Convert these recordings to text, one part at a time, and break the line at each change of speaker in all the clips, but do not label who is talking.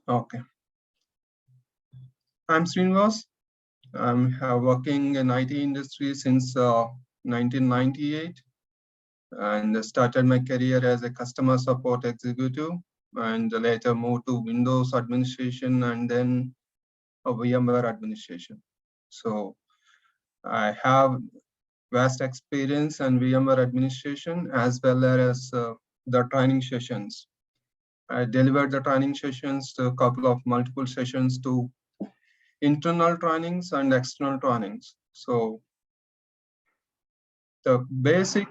Okay. I'm Srinivas. I'm working in IT industry since 1998 and started my career as a customer support executive and later moved to Windows administration and then a VMware administration. So I have vast experience in VMware administration as well as the training sessions. I delivered the training sessions, a couple of multiple sessions to internal trainings and external trainings. So the basic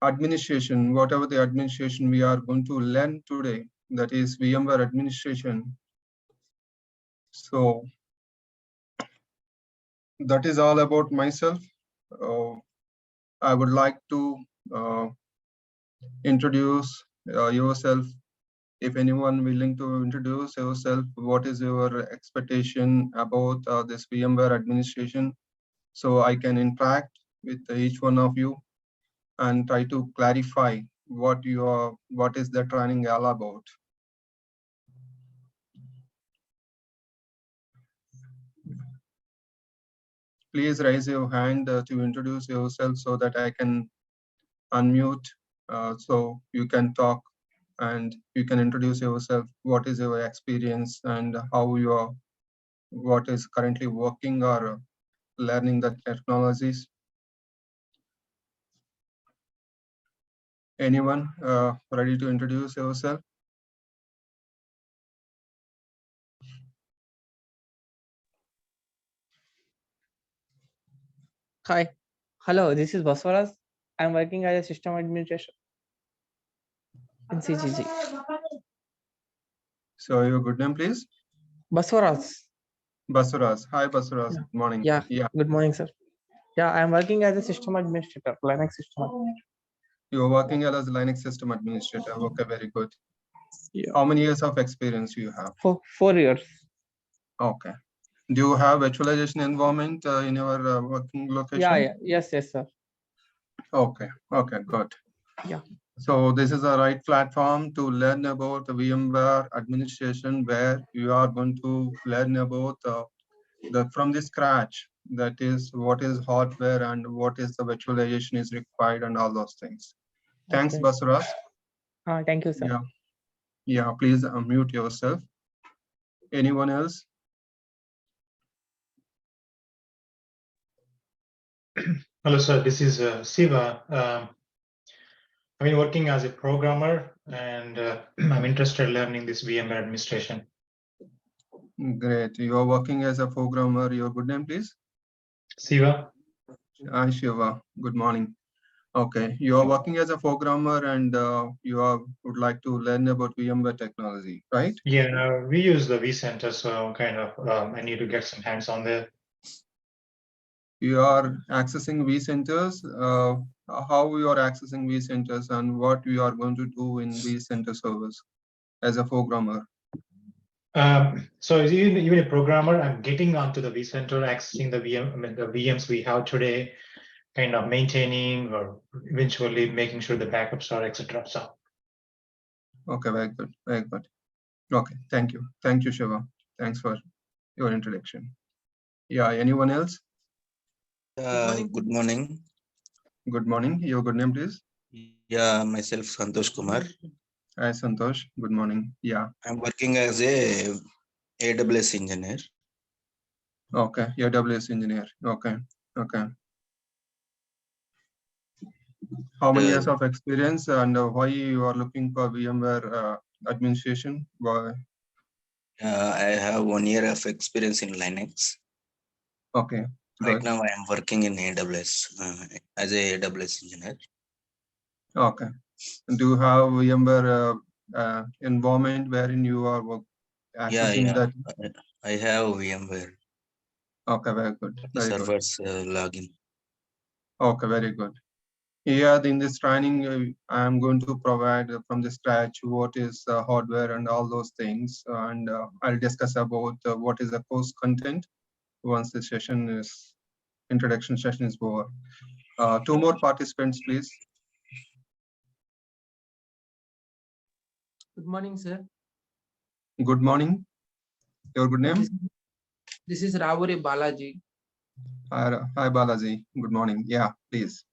administration, whatever the administration we are going to learn today, that is VMware administration. So that is all about myself. I would like to introduce yourself. If anyone willing to introduce yourself, what is your expectation about this VMware administration? So I can interact with each one of you and try to clarify what is the training all about. Please raise your hand to introduce yourself so that I can unmute so you can talk and you can introduce yourself. What is your experience and how you are, what is currently working or learning the technologies? Anyone ready to introduce yourself?
Hi. Hello, this is Baswaras. I'm working as a system administrator in CGG.
So your good name, please?
Baswaras.
Basuras. Hi, Basuras.
Yeah.
Good morning.
Yeah.
Yeah.
Good morning, sir. Yeah, I'm working as a system administrator, Linux system administrator.
You're working as a Linux system administrator. Okay, very good.
Yeah.
How many years of experience you have?
For 4 years.
Okay. Do you have virtualization environment in your working location?
Yeah. Yes, sir.
Okay. Okay, good.
Yeah.
So this is the right platform to learn about the VMware administration, where you are going to learn about from the scratch. That is what is hardware and what is the virtualization is required and all those things. Thanks,
Okay.
Basuras.
Thank you, sir.
Yeah. Please unmute yourself. Anyone else?
Hello, sir. This is Siva. I've been working as a programmer and I'm interested in learning this VMware administration.
Great. You are working as a programmer. Your good name, please?
Siva.
Hi, Shiva. Good morning. Okay. You are working as a programmer and would like to learn about VMware technology, right?
Yeah, we use the vCenter, so kind of I need to get some hands on there.
You are accessing vCenters. How you are accessing vCenters and what you are going to do in vCenter servers as a programmer?
So even a programmer, I'm getting onto the vCenter, accessing the the VMs we have today, kind of maintaining or eventually making sure the backups are, etc. So.
Okay, very good, very good. Okay, thank you, Shiva. Thanks for your introduction. Yeah, anyone else?
Good morning.
Good morning. Your good name, please?
Yeah, myself Santosh Kumar.
Hi, Santosh. Good morning. Yeah.
I'm working as a AWS engineer.
Okay, AWS engineer. Okay. How many years of experience and why you are looking for VMware administration? Why?
I have 1 year of experience in Linux.
Okay.
Right now I am working in AWS as a AWS engineer.
Okay. Do you have VMware environment wherein you are accessing that?
I have VMware.
Okay, very good. Very
servers login.
Okay, very good. Here in this training, I am going to provide from the scratch what is hardware and all those things, and I'll discuss about what is the course content once the introduction session is over. 2 more participants, please.
Good morning, sir.
Good morning. Your good name?
This is Ravuri Balaji.
Hi, Balaji. Good morning. Yeah, please.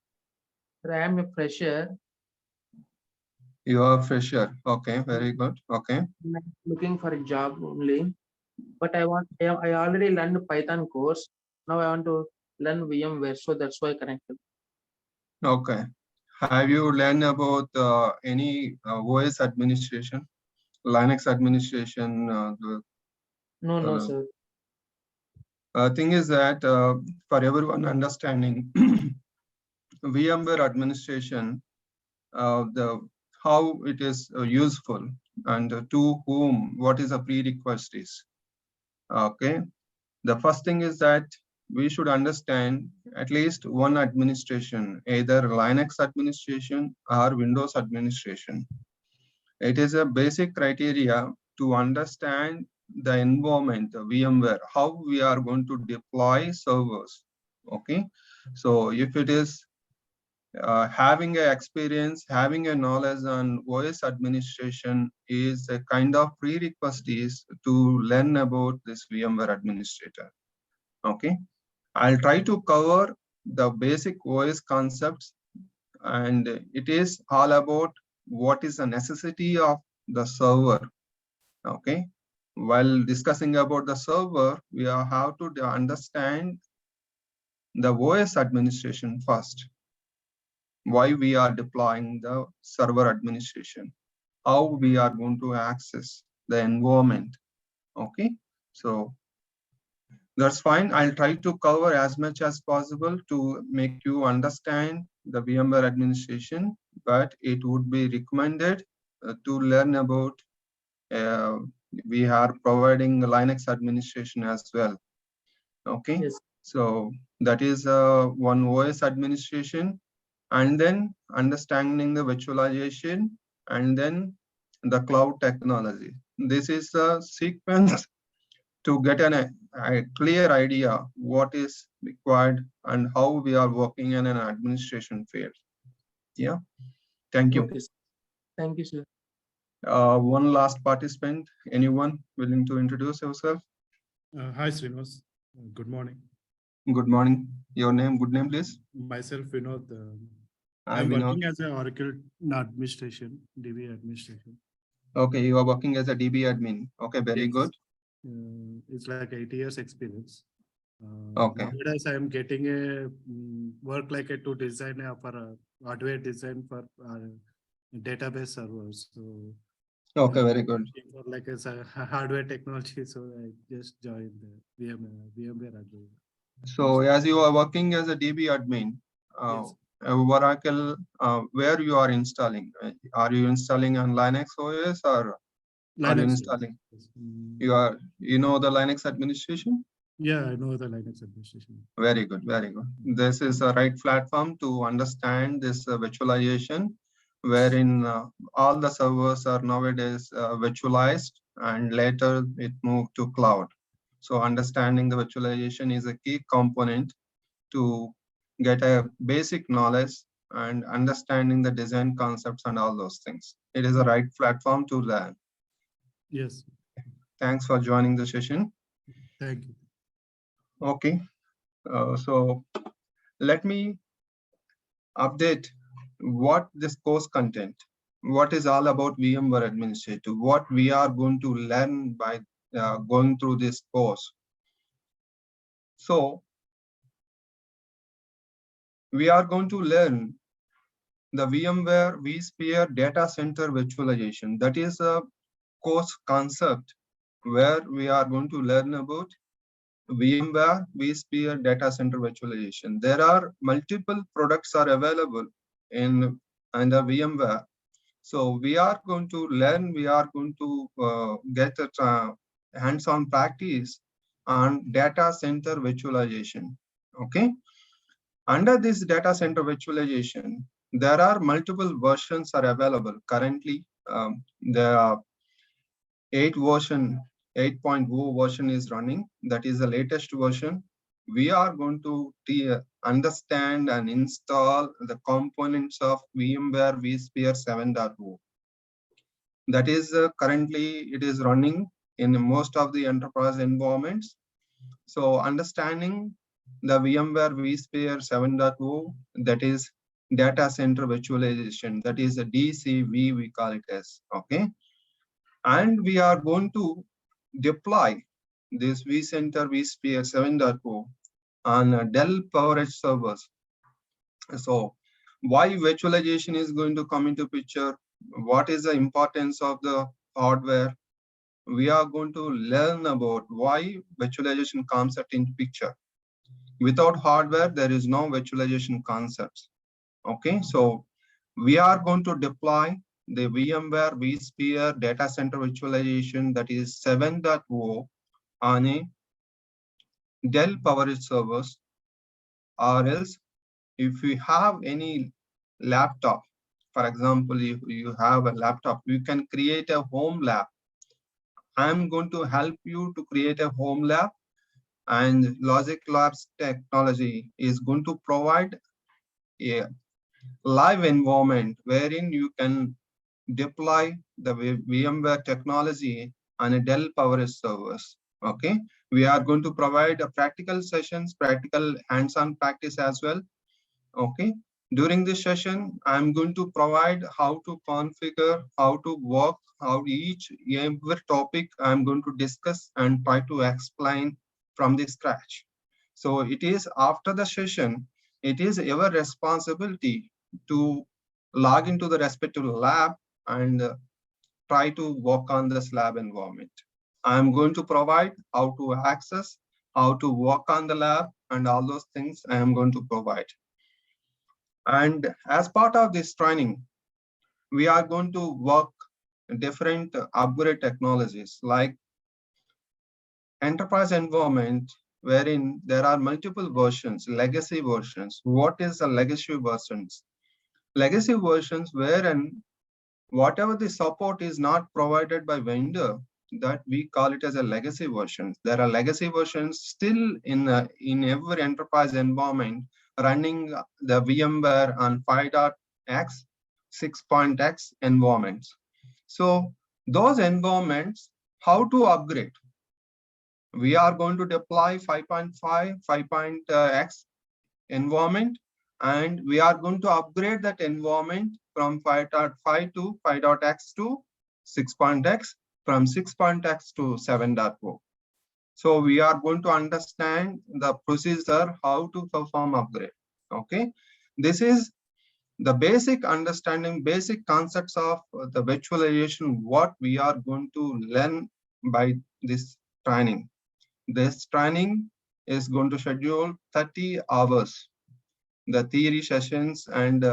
I am a fresher.
You are a fresher. Okay, very good. Okay.
I'm looking for a job only, but I already learned Python course. Now I want to learn VMware, so that's why I connected.
Okay. Have you learned about any OS administration, Linux administration?
No, sir.
Thing is that for everyone understanding, VMware administration, how it is useful and to whom, what is a prerequisite is. Okay. The first thing is that we should understand at least one administration, either Linux administration or Windows administration. It is a basic criteria to understand the environment, the VMware, how we are going to deploy servers. Okay, so if it is having an experience, having a knowledge on OS administration is a kind of prerequisite to learn about this VMware administrator. Okay, I'll try to cover the basic OS concepts, and it is all about what is the necessity of the server. Okay, while discussing about the server, we have to understand the OS administration first. Why we are deploying the server administration, how we are going to access the environment. Okay, so that's fine. I'll try to cover as much as possible to make you understand the VMware administration, but it would be recommended to learn about we are providing Linux administration as well. Okay,
Yes.
so that is one OS administration, and then understanding the virtualization, and then the cloud technology. This is a sequence to get a clear idea what is required and how we are working in an administration field. Yeah, thank you.
Okay, sir. Thank you, sir.
One last participant, anyone willing to introduce yourself?
Hi, Srinivas. Good morning.
Good morning. Your name, good name, please.
Myself, Vinod.
Hi,
I'm
Vinod.
working as an Oracle administration, DB administration.
Okay, you are working as a DB admin. Okay, very
Yes.
good.
It's like 8 years experience.
Okay.
Nowadays, I am getting a work like a to design for a hardware design for database servers. So
Okay, very good.
for like a hardware technology, so I just joined the VMware admin.
So as you are working as a DB admin,
Yes.
Oracle, where you are installing? Are you installing on Linux OS or are you
Linux.
installing?
Yes.
You know the Linux administration?
Yeah, I know the Linux administration.
Very good, very good. This is the right platform to understand this virtualization, wherein all the servers are nowadays virtualized and later it moved to cloud. So understanding the virtualization is a key component to get a basic knowledge and understanding the design concepts and all those things. It is the right platform to learn.
Yes.
Thanks for joining the session.
Thank you.
Okay, so let me update what this course content, what is all about VMware Administrator, what we are going to learn by going through this course. So we are going to learn the VMware vSphere data center virtualization. That is a course concept where we are going to learn about VMware vSphere data center virtualization. There are multiple products are available in the VMware. So we are going to learn, we are going to get a hands-on practice on data center virtualization. Okay. Under this data center virtualization, there are multiple versions are available. Currently, the 8.0 version is running. That is the latest version. We are going to understand and install the components of VMware vSphere 7.0. That is currently it is running in most of the enterprise environments. So understanding the VMware vSphere 7.0, that is data center virtualization, that is a DCV, we call it as, okay? And we are going to deploy this vCenter vSphere 7.0 on Dell PowerEdge servers. So why virtualization is going to come into picture? What is the importance of the hardware? We are going to learn about why virtualization concept in picture. Without hardware, there is no virtualization concepts. Okay, so we are going to deploy the VMware vSphere data center virtualization, that is 7.0 on a Dell PowerEdge servers, or else if we have any laptop, for example, if you have a laptop, you can create a home lab. I'm going to help you to create a home lab, and Logic Labs technology is going to provide a live environment wherein you can deploy the VMware technology on a Dell PowerEdge servers. Okay, we are going to provide a practical sessions, practical hands-on practice as well. Okay, during this session, I'm going to provide how to configure, how to work, how every topic I'm going to discuss and try to explain from the scratch. So it is after the session, it is your responsibility to log into the respective lab and try to work on this lab environment. I'm going to provide how to access, how to work on the lab, and all those things I am going to provide. And as part of this training, we are going to work different upgrade technologies like enterprise environment, wherein there are multiple versions, legacy versions. What is the legacy versions? Legacy versions wherein whatever the support is not provided by vendor, that we call it as a legacy version. There are legacy versions still in every enterprise environment running the VMware on 5.x, 6.x environments. So those environments, how to upgrade? We are going to deploy 5.5, 5.x environment, and we are going to upgrade that environment from 5.5 to 5.x to 6.x, from 6.x to 7.0. So we are going to understand the procedure, how to perform upgrade. Okay, this is the basic understanding, basic concepts of the virtualization, what we are going to learn by this training. This training is going to schedule 30 hours, the theory sessions, and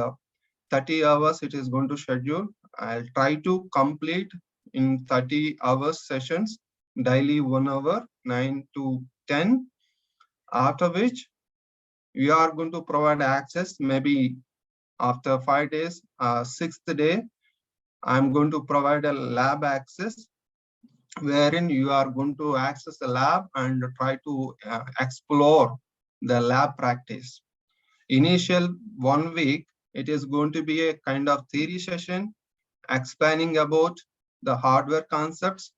30 hours it is going to schedule. I'll try to complete in 30 hours sessions, daily 1 hour, 9 to 10, after which we are going to provide access. Maybe after 5 days, 6th day, I'm going to provide a lab access, wherein you are going to access the lab and try to explore the lab practice. Initial 1 week, it is going to be a kind of theory session explaining about the hardware concepts,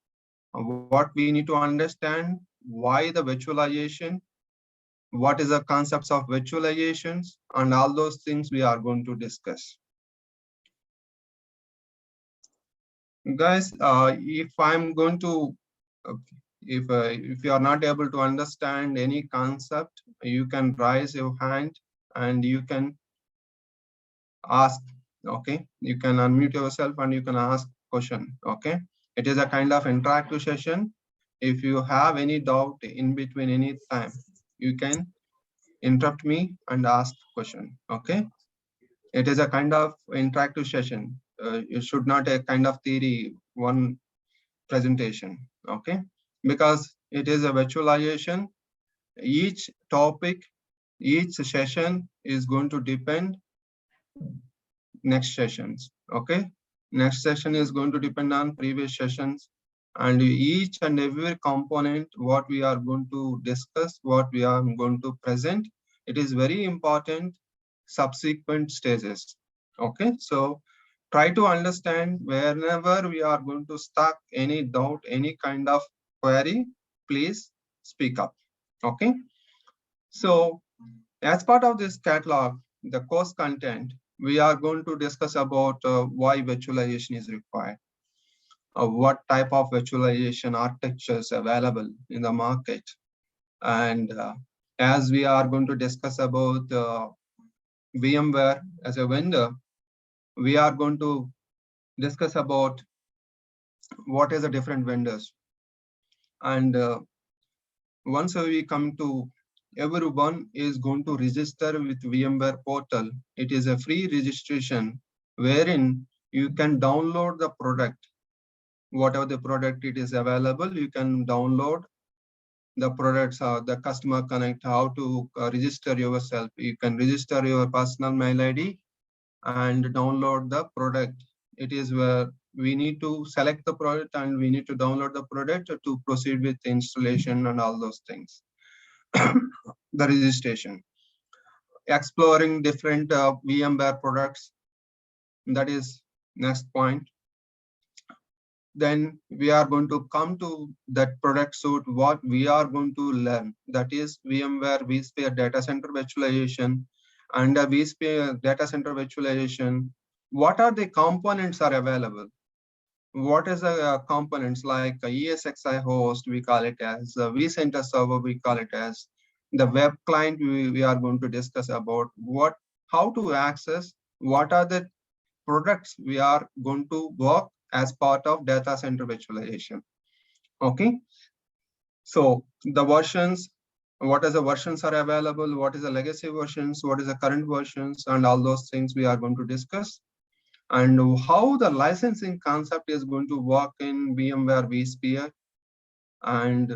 what we need to understand, why the virtualization, what is the concepts of virtualizations, and all those things we are going to discuss. Guys, if I'm going to, if you are not able to understand any concept, you can raise your hand and you can ask. Okay, you can unmute yourself and you can ask question. Okay, it is a kind of interactive session. If you have any doubt in between any time, you can interrupt me and ask question. Okay, it is a kind of interactive session. It should not a kind of theory one presentation. Okay, because it is a virtualization. Each topic, each session is going to depend next sessions. Okay, next session is going to depend on previous sessions, and each and every component what we are going to discuss, what we are going to present, it is very important subsequent stages. Okay, so try to understand. Whenever we are going to stuck any doubt, any kind of query, please speak up. Okay. So as part of this catalog, the course content, we are going to discuss about why virtualization is required, what type of virtualization architectures available in the market. And as we are going to discuss about VMware as a vendor, we are going to discuss about what is the different vendors. And once we come to, everyone is going to register with VMware portal. It is a free registration wherein you can download the product, whatever the product it is available, you can download the products, the customer connect, how to register yourself. You can register your personal mail ID and download the product. It is where we need to select the product and we need to download the product to proceed with the installation and all those things. The registration, exploring different VMware products, that is next point. Then we are going to come to that product suite, what we are going to learn, that is VMware vSphere data center virtualization. And vSphere data center virtualization, what are the components are available? What is the components like ESXi host, we call it as vCenter server, we call it as the web client. We are going to discuss about how to access, what are the products we are going to work as part of data center virtualization. Okay. So the versions, what is the versions are available, what is the legacy versions, what is the current versions, and all those things we are going to discuss. And how the licensing concept is going to work in VMware vSphere. And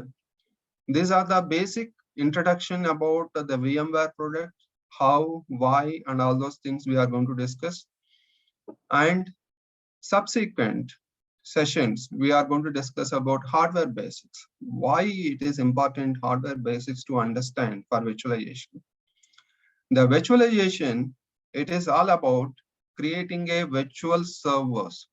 these are the basic introduction about the VMware product, how, why, and all those things we are going to discuss. And subsequent sessions, we are going to discuss about hardware basics, why it is important hardware basics to understand for virtualization. The virtualization, it is all about creating a virtual servers.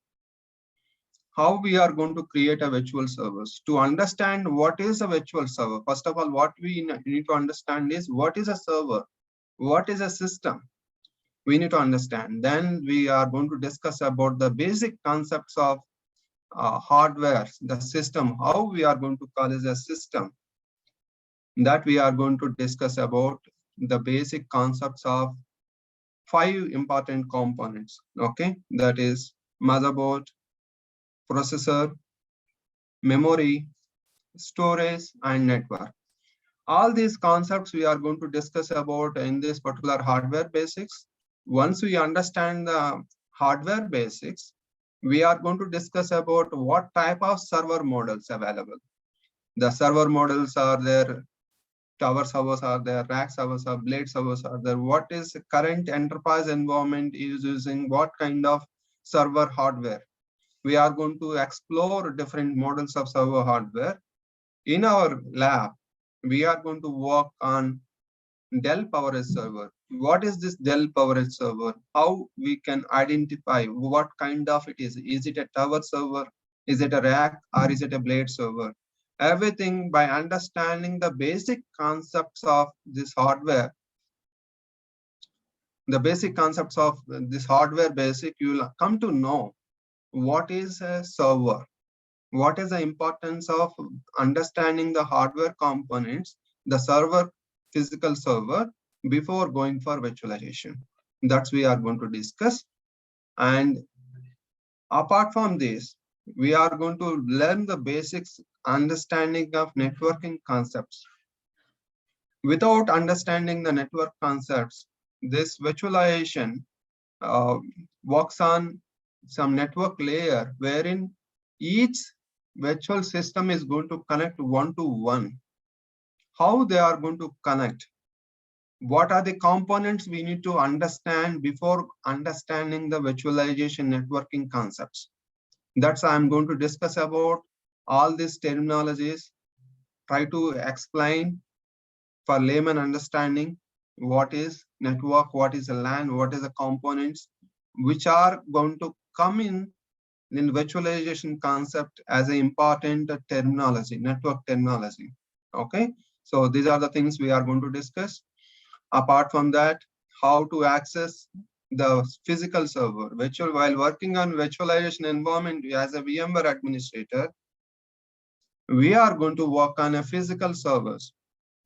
How we are going to create a virtual servers. To understand what is a virtual server, first of all, what we need to understand is what is a server, what is a system. We need to understand. Then we are going to discuss about the basic concepts of hardware, the system, how we are going to call it a system. That we are going to discuss about the basic concepts of 5 important components. Okay, that is motherboard, processor, memory, storage, and network. All these concepts we are going to discuss about in this particular hardware basics. Once we understand the hardware basics, we are going to discuss about what type of server models available. The server models are there, tower servers are there, rack servers are, blade servers are there. What is current enterprise environment is using what kind of server hardware? We are going to explore different models of server hardware. In our lab, we are going to work on Dell PowerEdge server. What is this Dell PowerEdge server? How we can identify what kind of it is? Is it a tower server? Is it a rack or is it a blade server? Everything by understanding the basic concepts of this hardware. The basic concepts of this hardware basic, you will come to know what is a server. What is the importance of understanding the hardware components, the server, physical server, before going for virtualization? That's we are going to discuss. And apart from this, we are going to learn the basics understanding of networking concepts. Without understanding the network concepts, this virtualization works on some network layer wherein each virtual system is going to connect one-to-one. How they are going to connect? What are the components we need to understand before understanding the virtualization networking concepts? That's I'm going to discuss about all these terminologies, try to explain for layman understanding what is network, what is a LAN, what is the components, which are going to come in virtualization concept as an important terminology, network terminology. Okay, so these are the things we are going to discuss. Apart from that, how to access the physical server. While working on virtualization environment as a VMware administrator, we are going to work on a physical servers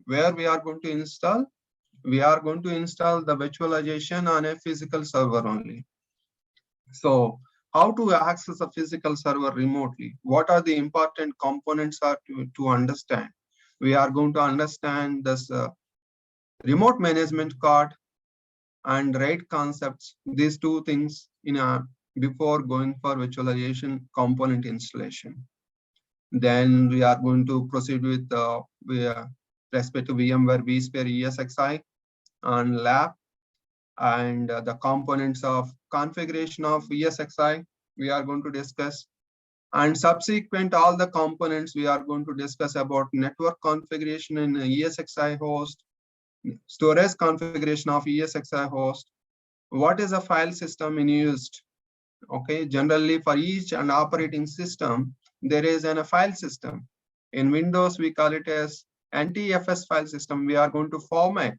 where we are going to install the virtualization on a physical server only. So how to access a physical server remotely? What are the important components are to understand? We are going to understand this remote management card and RAID concepts, these two things before going for virtualization component installation. Then we are going to proceed with respect to VMware vSphere ESXi and lab and the components of configuration of ESXi we are going to discuss. And subsequent all the components we are going to discuss about network configuration in ESXi host, storage configuration of ESXi host, what is a file system in used. Okay, generally for each and operating system, there is a file system. In Windows, we call it as NTFS file system. We are going to format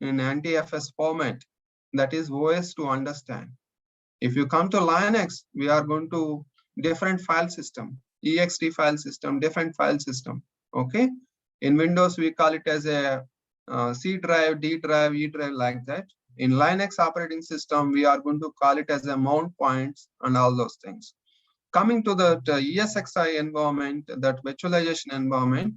in NTFS format. That is OS to understand. If you come to Linux, we are going to different file system, ext file system, different file system. Okay, in Windows, we call it as a C drive, D drive, E drive, like that. In Linux operating system, we are going to call it as a mount points and all those things. Coming to the ESXi environment, that virtualization environment,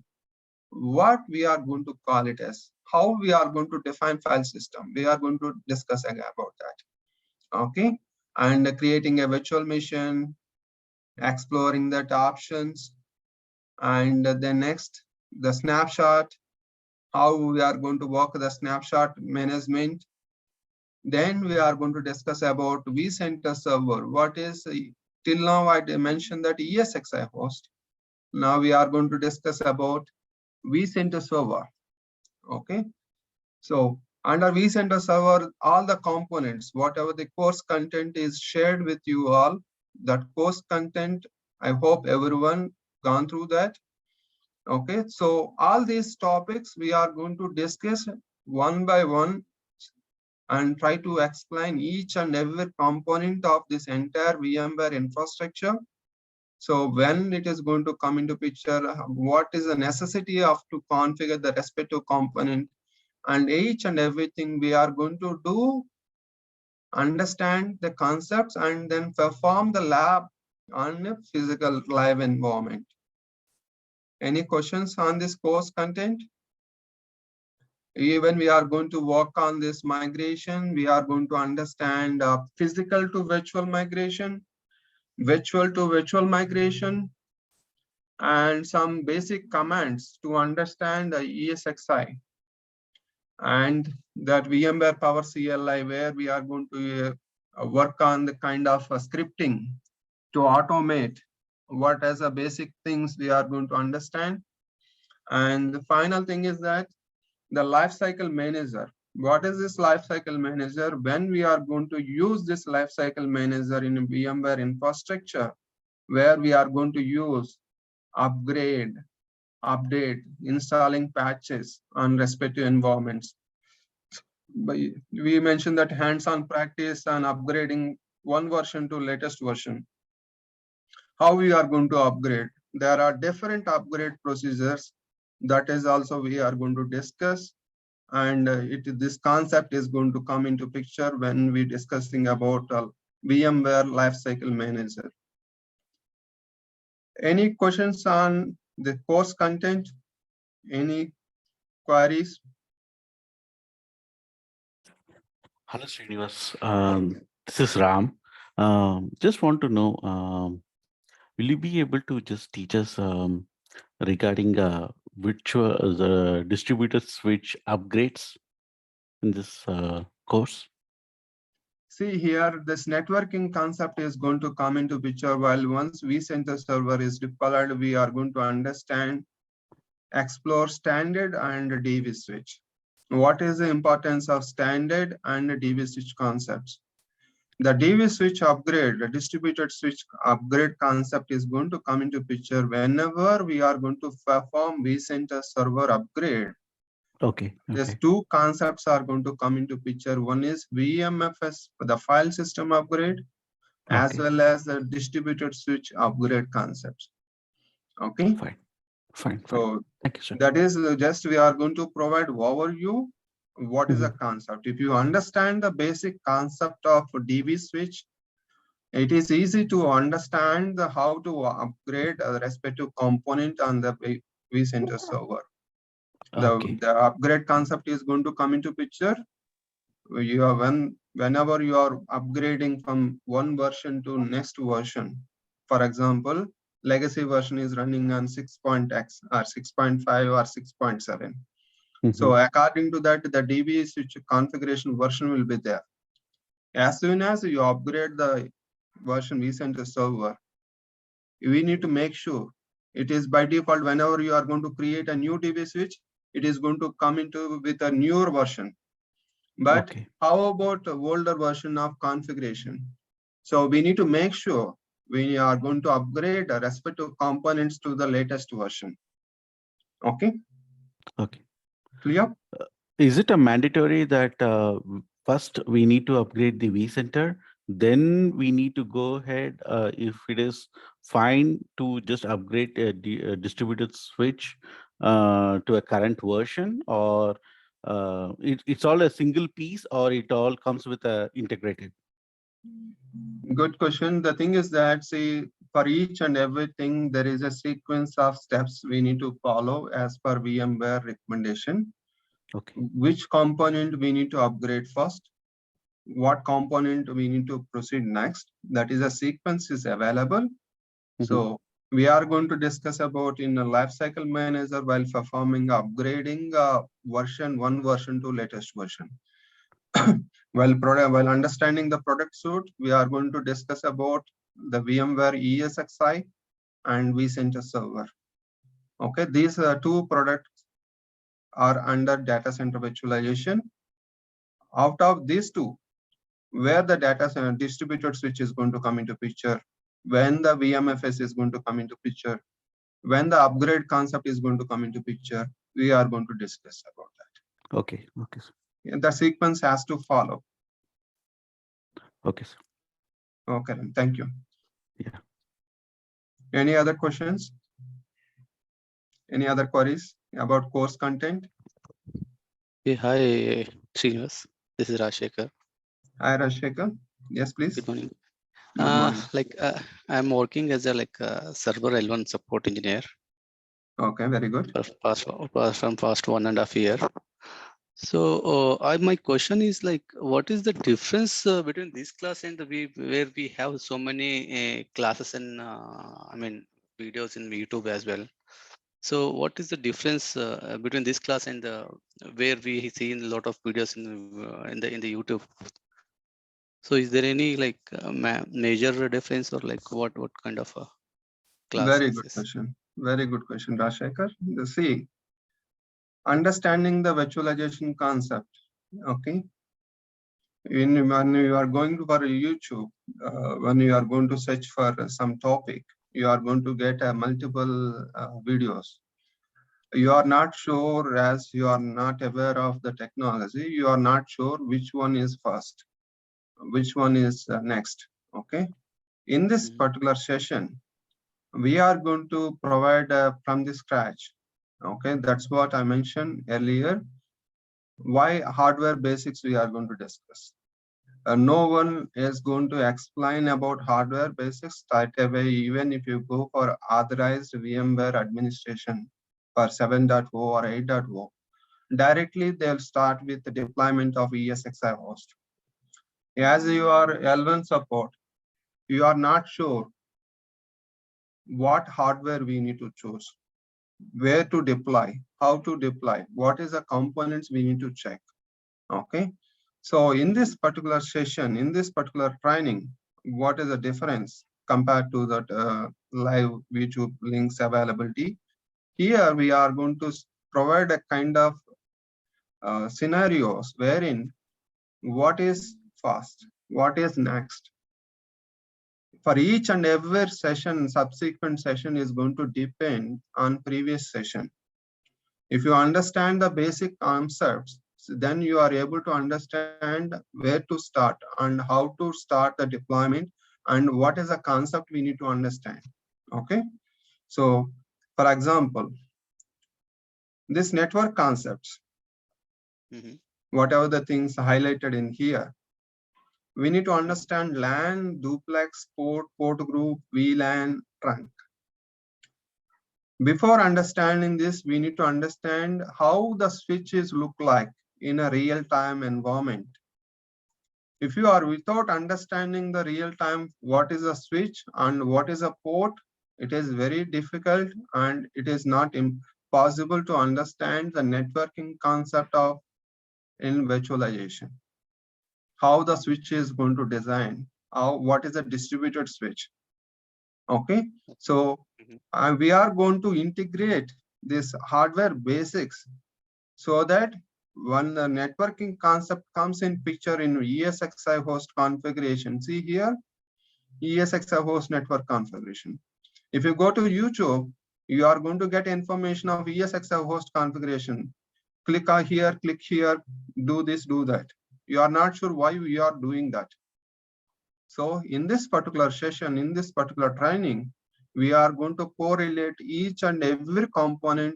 what we are going to call it as, how we are going to define file system. We are going to discuss about that. Okay, and creating a virtual machine, exploring that options, and then next, the snapshot, how we are going to work the snapshot management. Then we are going to discuss about vCenter server. What is, till now I mentioned that ESXi host. Now we are going to discuss about vCenter server. Okay, so under vCenter server, all the components, whatever the course content is shared with you all, that course content, I hope everyone gone through that. Okay, so all these topics we are going to discuss one by one and try to explain each and every component of this entire VMware infrastructure. So when it is going to come into picture, what is the necessity of to configure the respective component, and each and everything we are going to do, understand the concepts, and then perform the lab on a physical live environment. Any questions on this course content? Even we are going to work on this migration, we are going to understand physical to virtual migration, virtual to virtual migration, and some basic commands to understand the ESXi and that VMware Power CLI, where we are going to work on the kind of scripting to automate what as a basic things we are going to understand. And the final thing is that the lifecycle manager. What is this lifecycle manager? When we are going to use this lifecycle manager in a VMware infrastructure, where we are going to use upgrade, update, installing patches on respective environments. We mentioned that hands-on practice and upgrading one version to latest version. How we are going to upgrade? There are different upgrade procedures. That is also we are going to discuss. And this concept is going to come into picture when we discussing about VMware Lifecycle Manager. Any questions on the course content? Any queries?
Hello, Srinivas. This is Ram. Just want to know, will you be able to just teach us regarding which the distributed switch upgrades in this course?
See here, this networking concept is going to come into picture while once vCenter server is deployed, we are going to understand, explore standard and DV switch. What is the importance of standard and DV switch concepts? The DV switch upgrade, the distributed switch upgrade concept is going to come into picture whenever we are going to perform vCenter server upgrade.
Okay.
There's
Okay.
two concepts are going to come into picture. One is VMFS, the file system upgrade, as
Okay.
well as the distributed switch upgrade concepts. Okay.
Fine. Fine. Fine.
So
Thank you, sir.
that is just we are going to provide overview. What is the concept? If you understand the basic concept of DV switch, it is easy to understand how to upgrade the respective component on the vCenter server.
Okay.
The upgrade concept is going to come into picture. You are whenever you are upgrading from one version to next version. For example, legacy version is running on 6.x or 6.5 or 6.7. So according to that, the DB switch configuration version will be there. As soon as you upgrade the version vCenter server, we need to make sure it is by default. Whenever you are going to create a new DB switch, it is going to come into with a newer version. But
Okay.
how about the older version of configuration? So we need to make sure we are going to upgrade the respective components to the latest version. Okay.
Okay.
Clear?
Is it a mandatory that first we need to upgrade the vCenter, then we need to go ahead if it is fine to just upgrade a distributed switch to a current version, or it's all a single piece, or it all comes with a integrated?
Good question. The thing is that, see, for each and everything, there is a sequence of steps we need to follow as per VMware recommendation.
Okay.
Which component we need to upgrade first? What component we need to proceed next? That is a sequence is available. So we are going to discuss about in a lifecycle manager while performing upgrading version one version to latest version. While understanding the product suite, we are going to discuss about the VMware ESXi and vCenter server. Okay, these two products are under data center virtualization. Out of these two, where the data center distributed switch is going to come into picture, when the VMFS is going to come into picture, when the upgrade concept is going to come into picture, we are going to discuss about that.
Okay. Okay, sir.
And the sequence has to follow.
Okay, sir.
Okay, thank you.
Yeah.
Any other questions? Any other queries about course content?
Hey, hi, Srinivas. This is Rajshekhar.
Hi, Rajshekhar. Yes, please.
Good morning.
Good morning.
I'm working as a server L1 support engineer
Okay, very good.
from past 1.5 years. So my question is what is the difference between this class and where we have so many classes and videos in YouTube as well? So what is the difference between this class and where we see a lot of videos in the YouTube? So is there any major difference, or what kind of a class?
Very good question. Very good question, Rajshekhar. See, understanding the virtualization concept. Okay. When you are going to for YouTube, when you are going to search for some topic, you are going to get multiple videos. You are not sure, as you are not aware of the technology, you are not sure which one is first, which one is next. Okay. In this particular session, we are going to provide from the scratch. Okay, that's what I mentioned earlier. Why hardware basics we are going to discuss. No one is going to explain about hardware basics straight away, even if you go for authorized VMware administration for 7.0 or 8.0. Directly, they'll start with the deployment of ESXi host. As you are L1 support, you are not sure what hardware we need to choose, where to deploy, how to deploy, what is the components we need to check. Okay. So in this particular session, in this particular training, what is the difference compared to that live YouTube links availability? Here we are going to provide a kind of scenarios wherein what is fast, what is next. For each and every session, subsequent session is going to depend on previous session. If you understand the basic concepts, then you are able to understand where to start and how to start the deployment and what is the concept we need to understand. Okay. So for example, this network concepts, whatever the things highlighted in here, we need to understand LAN, duplex, port group, VLAN, trunk. Before understanding this, we need to understand how the switches look like in a real-time environment. If you are without understanding the real-time, what is a switch and what is a port, it is very difficult and it is not possible to understand the networking concept of in virtualization. How the switch is going to design, what is a distributed switch. Okay, so we are going to integrate this hardware basics so that when the networking concept comes in picture in ESXi host configuration, see here, ESXi host network configuration. If you go to YouTube, you are going to get information of ESXi host configuration. Click here, do this, do that. You are not sure why we are doing that. So in this particular session, in this particular training, we are going to correlate each and every component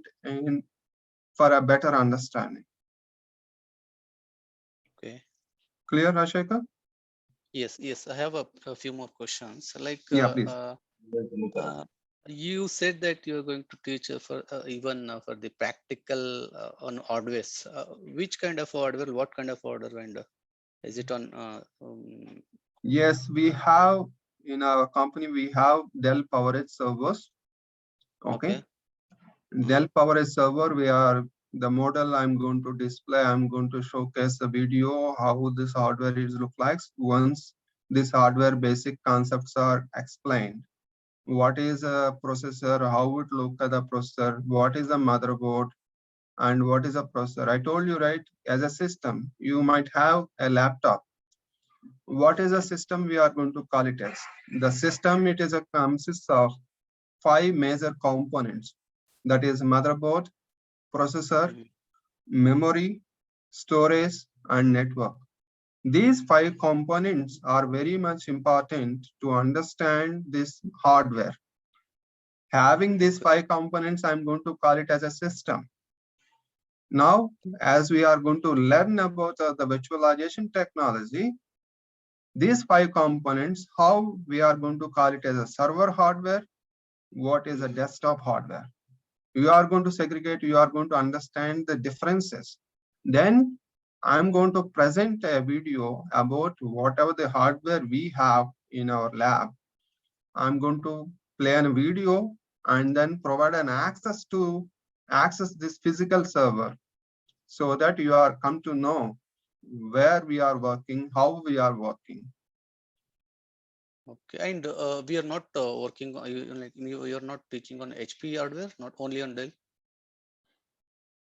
for a better understanding.
Okay.
Clear, Rasheka?
Yes. I have a few more questions. Like,
yeah, please.
You said that you are going to teach for even for the practical on hardware. Which kind of hardware? What kind of hardware? And is it on?
Yes, we have in our company, we have Dell PowerEdge servers. Okay. Dell PowerEdge server, we are the model I'm going to display. I'm going to showcase the video how this hardware is look like once this hardware basic concepts are explained. What is a processor, how it look at the processor, what is the motherboard, and what is a processor. I told you, right, as a system, you might have a laptop. What is a system we are going to call it as? The system, it is a consists of 5 major components. That is motherboard, processor, memory, storage, and network. These 5 components are very much important to understand this hardware. Having these 5 components, I'm going to call it as a system. Now, as we are going to learn about the virtualization technology, these 5 components, how we are going to call it as a server hardware, what is a desktop hardware. You are going to segregate, you are going to understand the differences. Then I'm going to present a video about whatever the hardware we have in our lab. I'm going to play a video and then provide an access to access this physical server so that you are come to know where we are working, how we are working.
Okay, and we are not working on, you are not teaching on HP hardware, not only on Dell.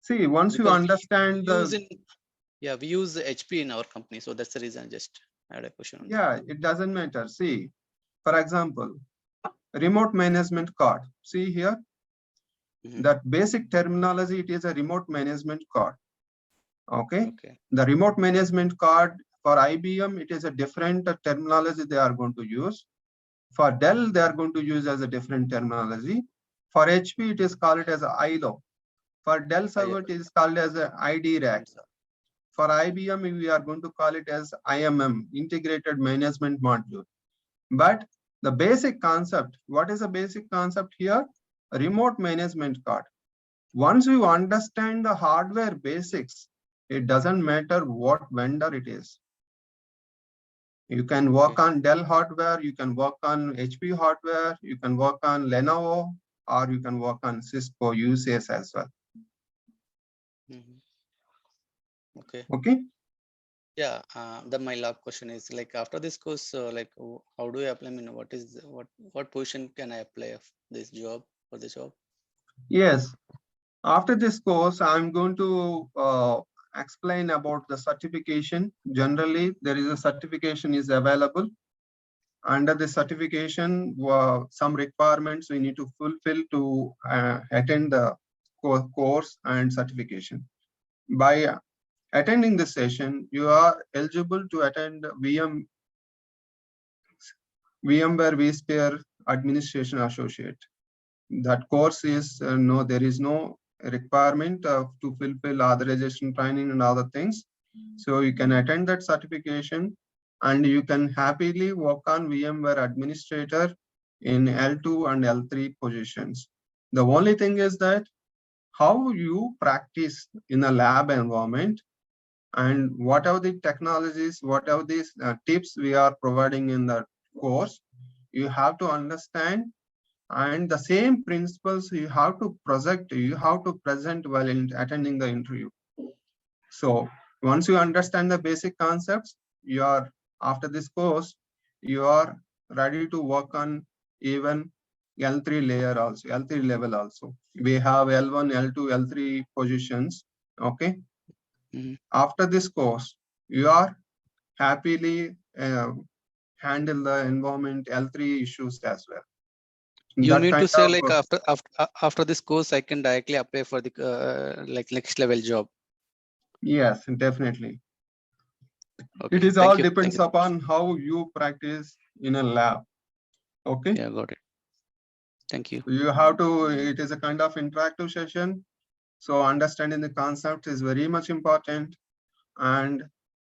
See, once
because
you understand
we use HP in our company, so that's the reason I just had a question on
that. It doesn't matter. See, for example, remote management card. See here, that basic terminology, it is a remote management card. Okay. The remote management card for IBM, it is a different terminology they are going to use. For Dell, they are going to use as a different terminology. For HP, it is called as a ILO. For Dell server, it is called as a ID rack. For IBM, we are going to call it as IMM, Integrated Management Module. But the basic concept, what is the basic concept here? A remote management card. Once you understand the hardware basics, it doesn't matter what vendor it is. You can work on Dell hardware, you can work on HP hardware, you can work on Lenovo, or you can work on Cisco UCS as well. Okay.
Yeah, then my last question is like after this course, like how do I apply? I mean, what position can I apply for this job? Yes.
After this course, I'm going to explain about the certification. Generally, there is a certification is available. Under the certification, some requirements we need to fulfill to attend the course and certification. By attending this session, you are eligible to attend VMware vSphere Administration Associate. That course is there is no requirement to fulfill authorization training and other things. So you can attend that certification and you can happily work on VMware administrator in L2 and L3 positions. The only thing is that how you practice in a lab environment and what are the technologies, what are these tips we are providing in the course, you have to understand, and the same principles you have to present while attending the interview. So once you understand the basic concepts, you are, after this course, you are ready to work on even L3 layer also, L3 level also. We have L1, L2, L3 positions. Okay.
Mhm.
After this course, you are happily handle the environment L3 issues as well.
You
That
mean
kind
to say
of,
like after this course, I can directly apply for the like next level job?
yes, definitely.
Okay.
It is
Thank
all
you.
depends
Thank you.
upon how you practice in a lab. Okay.
Yeah, got it. Thank you.
You have to, it is a kind of interactive session. So understanding the concept is very much important, and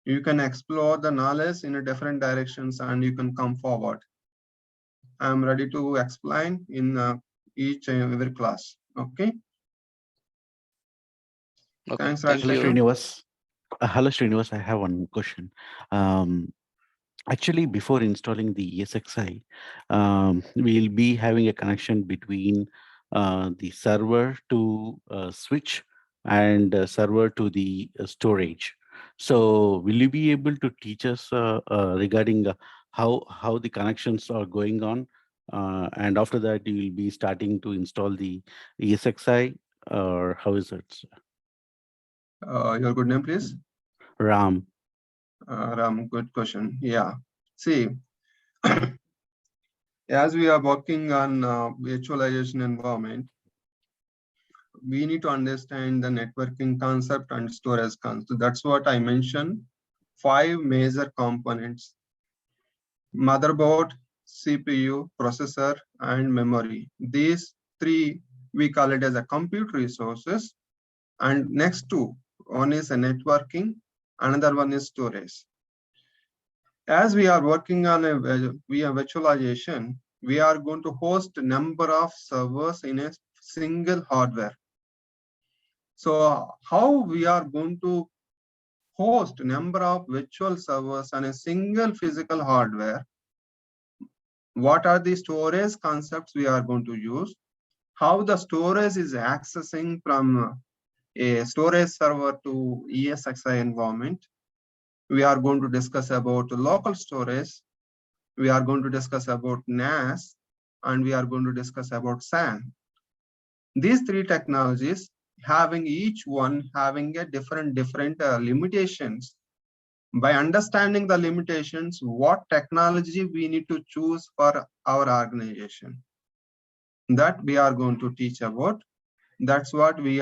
you can explore the knowledge in a different directions and you can come forward. I'm ready to explain in each and every class. Okay.
Okay.
Thanks,
Thank
Hello,
you.
Rajshekar.
Srinivas. Hello, Srinivas. I have one question. Actually, before installing the ESXi, we'll be having a connection between the server to switch and server to the storage. So, will you be able to teach us regarding how the connections are going on? And after that, you will be starting to install the ESXi, or how is it?
Your good name, please.
Ram.
Ram, good question. Yeah. See, as we are working on virtualization environment, we need to understand the networking concept and storage concept. That's what I mentioned. 5 major components: motherboard, CPU, processor, and memory. These 3, we call it as a compute resources. And next 2, one is a networking, another one is storage. As we are working on a via virtualization, we are going to host a number of servers in a single hardware. So how we are going to host a number of virtual servers on a single physical hardware? What are the storage concepts we are going to use? How the storage is accessing from a storage server to ESXi environment? We are going to discuss about local storage. We are going to discuss about NAS, and we are going to discuss about SAN. These 3 technologies, having each one having a different limitations. By understanding the limitations, what technology we need to choose for our organization, that we are going to teach about. That's what we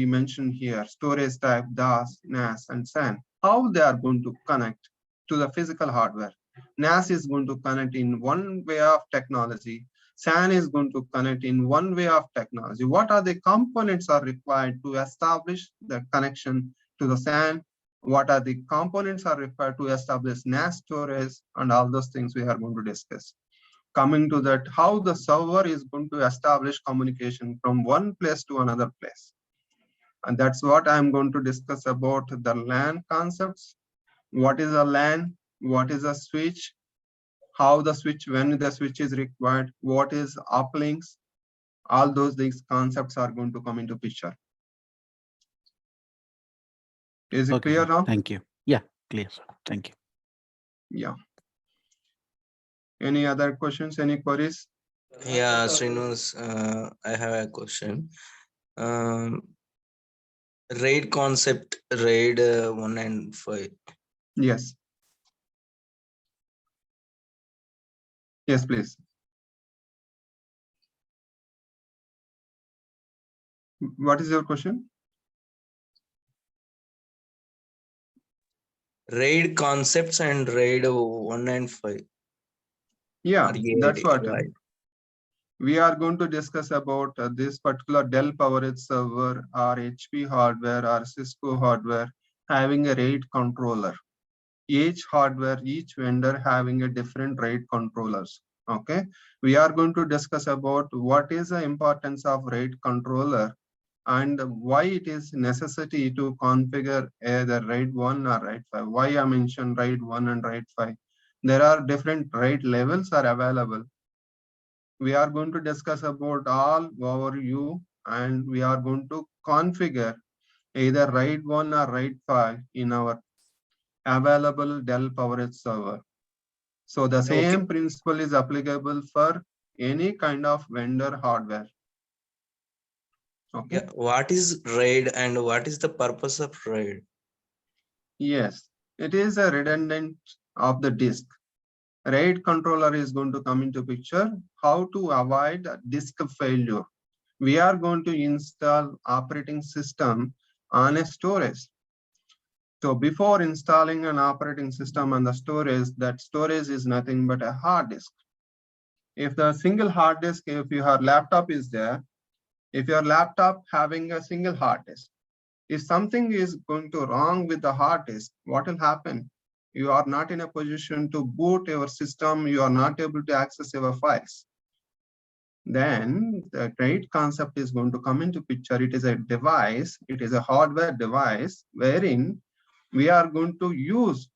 mention here: storage type, DAS, NAS, and SAN. How they are going to connect to the physical hardware. NAS is going to connect in one way of technology. SAN is going to connect in one way of technology. What are the components are required to establish the connection to the SAN? What are the components are required to establish NAS storage, and all those things we are going to discuss. Coming to that, how the server is going to establish communication from one place to another place. And that's what I'm going to discuss about the LAN concepts. What is a LAN? What is a switch? How the switch, when the switch is required, what is uplinks? All these concepts are going to come into picture. Is it clear
sir.
now?
Thank you. Yeah, clear, sir. Thank you.
Yeah. Any other questions, any queries?
Yeah, Srinivas, I have a question. Um, RAID concept, RAID 1 and 5.
Yes. Yes, please. What is your question?
RAID concepts and RAID 1 and 5.
Yeah, that's
RAID,
what
right.
we are going to discuss about this particular Dell PowerEdge server or HP hardware or Cisco hardware having a RAID controller. Each hardware, each vendor having a different RAID controllers. Okay, we are going to discuss about what is the importance of RAID controller and why it is necessity to configure either RAID 1 or RAID 5. Why I mentioned RAID 1 and RAID 5. There are different RAID levels are available. We are going to discuss about all overview and we are going to configure either RAID 1 or RAID 5 in our available Dell PowerEdge server. So the same principle is applicable for any kind of vendor hardware. Okay.
Yeah. What is RAID and what is the purpose of RAID?
Yes, it is a redundant of the disk. RAID controller is going to come into picture. How to avoid disk failure? We are going to install operating system on a storage. So before installing an operating system on the storage, that storage is nothing but a hard disk. If the single hard disk, if your laptop is there, if your laptop having a single hard disk, if something is going to wrong with the hard disk, what will happen? You are not in a position to boot your system. You are not able to access your files. Then the RAID concept is going to come into picture. It is a device. It is a hardware device wherein we are going to use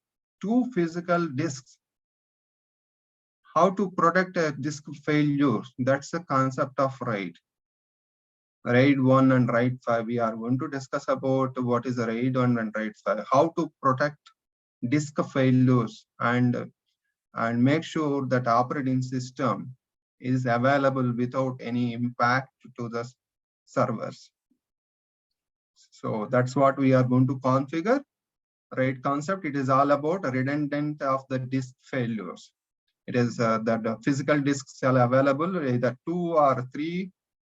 two physical disks. How to protect a disk failure? That's the concept of RAID. RAID 1 and RAID 5. We are going to discuss about what is RAID 1 and RAID 5. How to protect disk failures and make sure that operating system is available without any impact to the servers. So that's what we are going to configure. RAID concept, it is all about redundant of the disk failures. It is that the physical disks are available, either 2 or 3.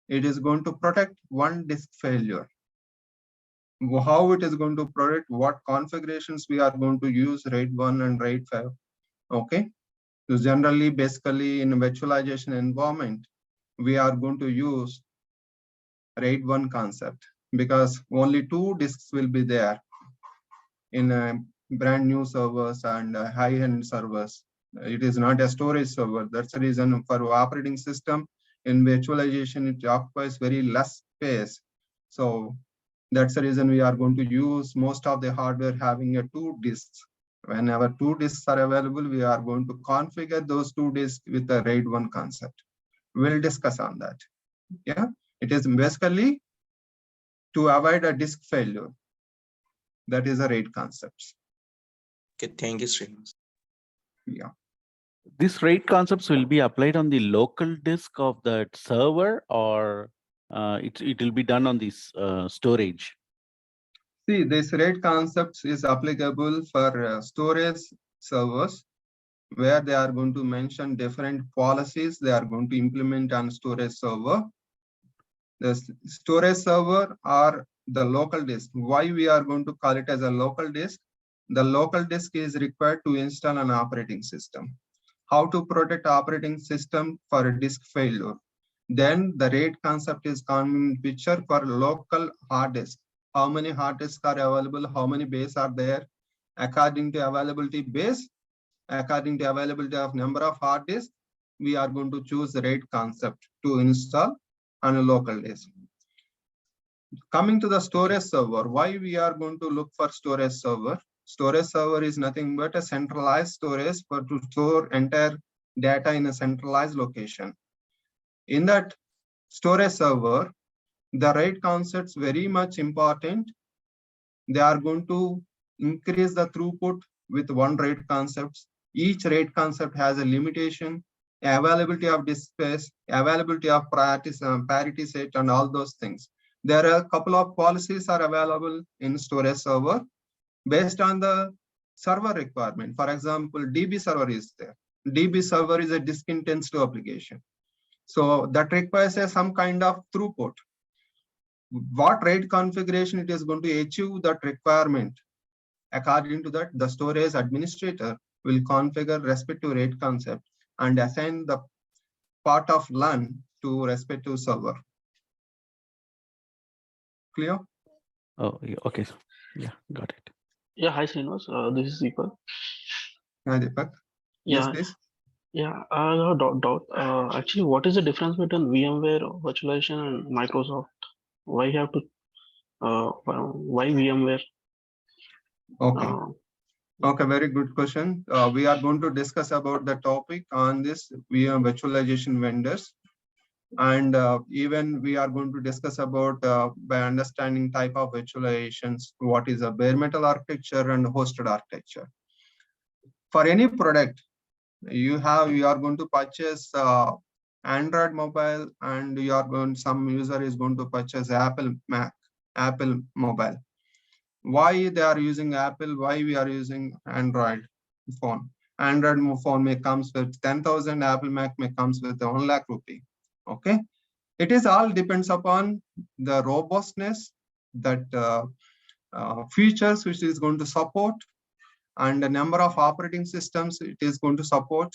It is going to protect one disk failure. How it is going to protect, what configurations we are going to use RAID 1 and RAID 5. Okay. So generally, basically in a virtualization environment, we are going to use RAID 1 concept because only 2 disks will be there in brand new servers and high-end servers. It is not a storage server. That's the reason for operating system in virtualization, it occupies very less space. So that's the reason we are going to use most of the hardware having a 2 disks. Whenever 2 disks are available, we are going to configure those 2 disks with the RAID 1 concept. We'll discuss on that. Yeah, it is basically to avoid a disk failure. That is a RAID concept.
Okay, thank you, Srinivas.
Yeah.
These RAID concepts will be applied on the local disk of that server, or it will be done on this storage?
See, this RAID concepts is applicable for storage servers, where they are going to mention different policies they are going to implement on storage server. The storage server or the local disk. Why we are going to call it as a local disk? The local disk is required to install an operating system. How to protect operating system for a disk failure? Then the RAID concept is coming in picture for local hard disk. How many hard disks are available? How many bays are there? According to availability base, according to availability of number of hard disks, we are going to choose the RAID concept to install on a local disk. Coming to the storage server, why we are going to look for storage server? Storage server is nothing but a centralized storage for to store entire data in a centralized location. In that storage server, the RAID concepts very much important. They are going to increase the throughput with one RAID concept. Each RAID concept has a limitation, availability of disk space, availability of parity set, and all those things. There are a couple of policies are available in storage server based on the server requirement. For example, DB server is there. DB server is a disk intensive application. So that requires some kind of throughput. What RAID configuration it is going to achieve that requirement. According to that, the storage administrator will configure respective RAID concept and assign the part of LAN to respective server. Clear?
Oh, yeah, okay. Yeah, got it.
Yeah, hi Srinivas. This is Deepak.
Hi, Deepak. Yes,
Yeah,
please.
yeah. I have a doubt. Actually, what is the difference between VMware virtualization and Microsoft? Why you have to? Why VMware?
Okay.
Uh,
Okay, very good question. We are going to discuss about the topic on this VM virtualization vendors. And even we are going to discuss about by understanding type of virtualizations, what is a bare metal architecture and hosted architecture. For any product, you are going to purchase Android mobile, and some user is going to purchase Apple Mac, Apple mobile. Why they are using Apple? Why we are using Android phone? Android phone may comes with 10,000. Apple Mac may comes with 1 lakh rupee. Okay, it is all depends upon the robustness, that features which is going to support, and the number of operating systems it is going to support,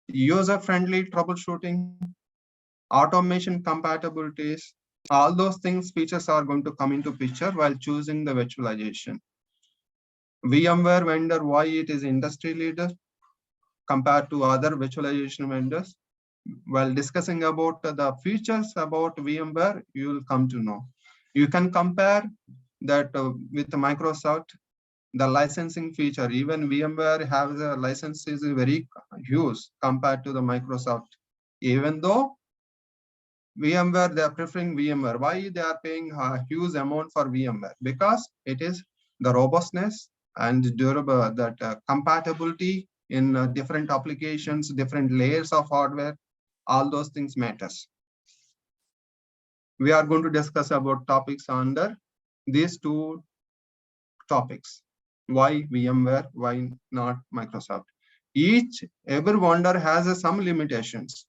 user-friendly troubleshooting, automation compatibilities. All those things, features are going to come into picture while choosing the virtualization. VMware vendor, why it is industry leader compared to other virtualization vendors? While discussing about the features about VMware, you will come to know. You can compare that with Microsoft, the licensing feature. Even VMware has a license is very huge compared to the Microsoft. Even though VMware, they are preferring VMware. Why they are paying a huge amount for VMware? Because it is the robustness and durable, that compatibility in different applications, different layers of hardware, all those things matters. We are going to discuss about topics under these two topics. Why VMware, why not Microsoft? Every vendor has some limitations.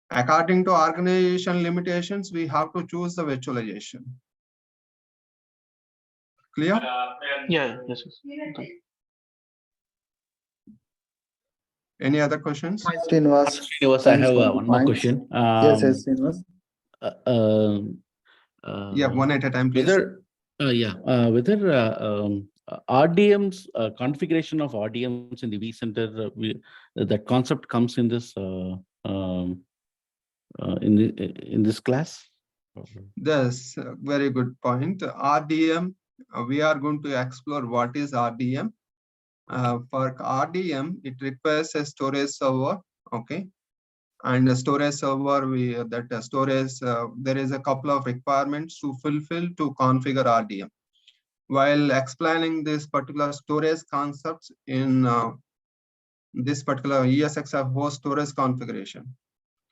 According to organization limitations, we have to choose the virtualization. Clear?
yeah. Yes. Thank you.
Any other questions?
Hi, Srinivas.
Srinivas, I
Thanks
have
for the
one more
points.
question.
Yes, yes, Srinivas.
Yeah, one at a time, please.
Whether RDM's configuration of RDMs in the vCenter, that concept comes in this in this class?
That's a very good point. RDM, we are going to explore what is RDM. For RDM, it requires a storage server, okay? And the storage server, there is a couple of requirements to fulfill to configure RDM. While explaining this particular storage concepts in this particular ESXi host storage configuration,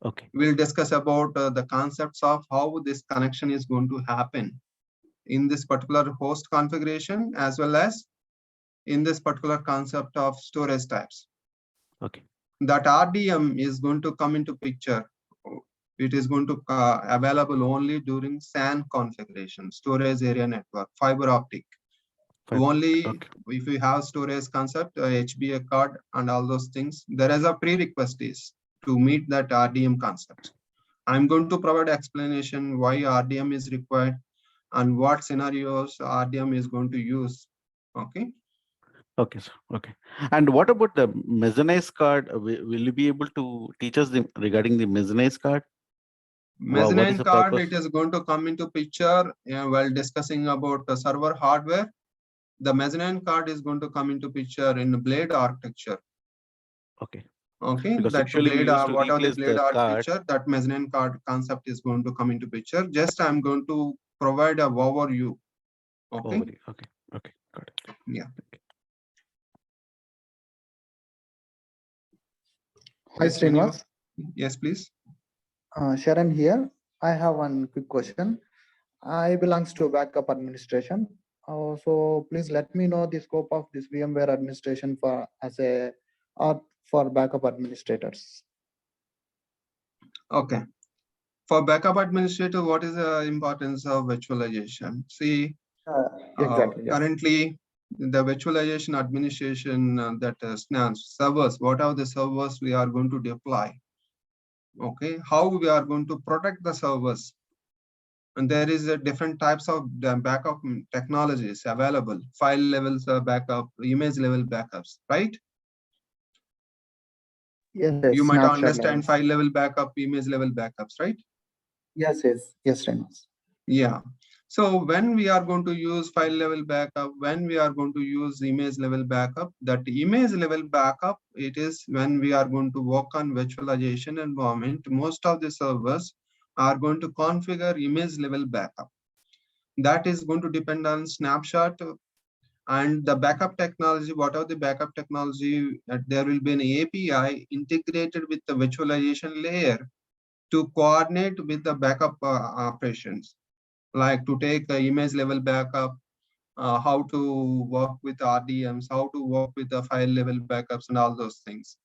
Okay.
we'll discuss about the concepts of how this connection is going to happen in this particular host configuration, as well as in this particular concept of storage types.
Okay.
That RDM is going to come into picture. It is going to available only during SAN configuration, storage area network, fiber optic. Only if you have storage concept, HBA card and all those things, there is a prerequisite is to meet that RDM concept. I'm going to provide explanation why RDM is required and what scenarios RDM is going to use. Okay.
Okay, sir. Okay. And what about the Mezzanine card? Will you be able to teach us regarding the Mezzanine card?
Mezzanine card, it is going to come into picture while discussing about the server hardware. The mezzanine card is going to come into picture in blade architecture.
Okay.
Okay,
because
that blade, whatever the blade architecture,
card.
that mezzanine card concept is going to come into picture. Just I'm going to provide a overview. Okay.
Okay. Okay. Got it.
Yeah.
Hi, Srinivas.
Yes, please.
Sharon here. I have one quick question. I belongs to backup administration. So please let me know the scope of this VMware administration for as a or for backup administrators.
Okay. For backup administrator, what is the importance of virtualization? See,
Exactly. Yes.
currently the virtualization administration that snaps servers, what are the servers we are going to deploy? Okay, how we are going to protect the servers? And there is a different types of backup technologies available, file levels backup, image level backups, right?
Yes.
You might
Snapshot
understand
levels.
file level backup, image level backups, right?
Yes. Srinivas.
Yeah. So when we are going to use file level backup, when we are going to use image level backup, that image level backup, it is when we are going to work on virtualization environment, most of the servers are going to configure image level backup. That is going to depend on snapshot and the backup technology. What are the backup technology? There will be an API integrated with the virtualization layer to coordinate with the backup operations, like to take the image level backup, how to work with RDMs, how to work with the file level backups and all those things.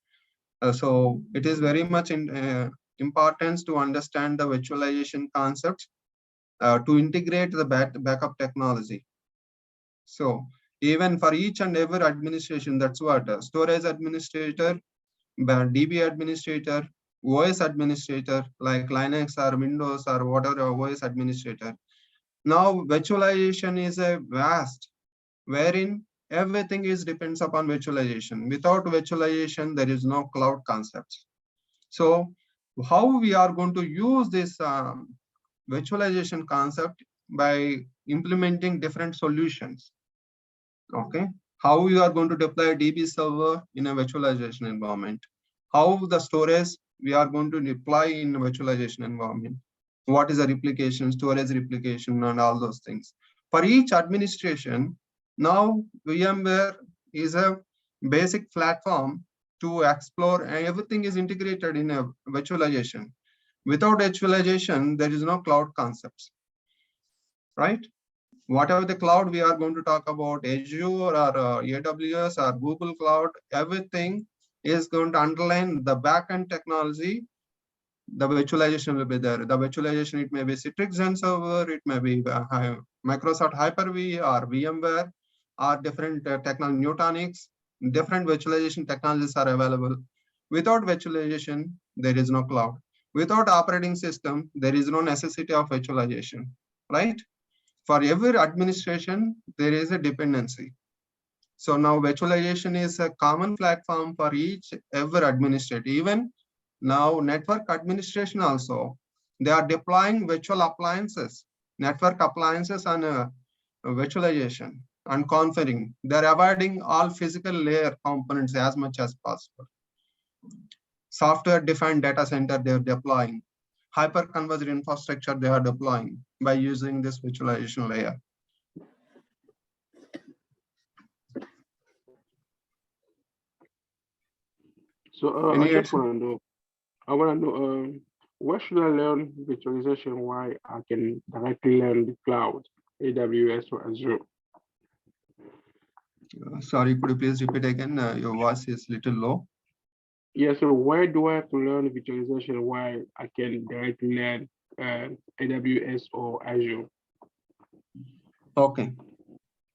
So it is very much importance to understand the virtualization concepts to integrate the backup technology. So even for each and every administration, that's what storage administrator, DB administrator, OS administrator, like Linux or Windows or whatever OS administrator. Now virtualization is a vast, wherein everything is depends upon virtualization. Without virtualization, there is no cloud concepts. So how we are going to use this virtualization concept? By implementing different solutions. Okay, how you are going to deploy a DB server in a virtualization environment? How the storage we are going to deploy in a virtualization environment? What is the replication, storage replication, and all those things? For each administration, now VMware is a basic platform to explore, and everything is integrated in a virtualization. Without virtualization, there is no cloud concepts, right? Whatever the cloud we are going to talk about, Azure or AWS or Google Cloud, everything is going to underline the backend technology. The virtualization will be there. The virtualization, it may be Citrix Xen server, it may be Microsoft Hyper-V or VMware or different technology, Nutanix, different virtualization technologies are available. Without virtualization, there is no cloud. Without operating system, there is no necessity of virtualization, right? For every administration, there is a dependency. So now virtualization is a common platform for every administrator. Even now network administration also, they are deploying virtual appliances, network appliances on virtualization and configuring. They're avoiding all physical layer components as much as possible. Software defined data center they're deploying. Hyper-converged infrastructure they are deploying by using this virtualization layer.
So
Any
I just
answer?
want to know. I want to know where should I learn virtualization? Why I can directly learn the cloud, AWS or Azure?
Sorry, could you please repeat again? Your voice is little low.
Yeah. So where do I have to learn virtualization? Why I can directly learn AWS or Azure?
Okay.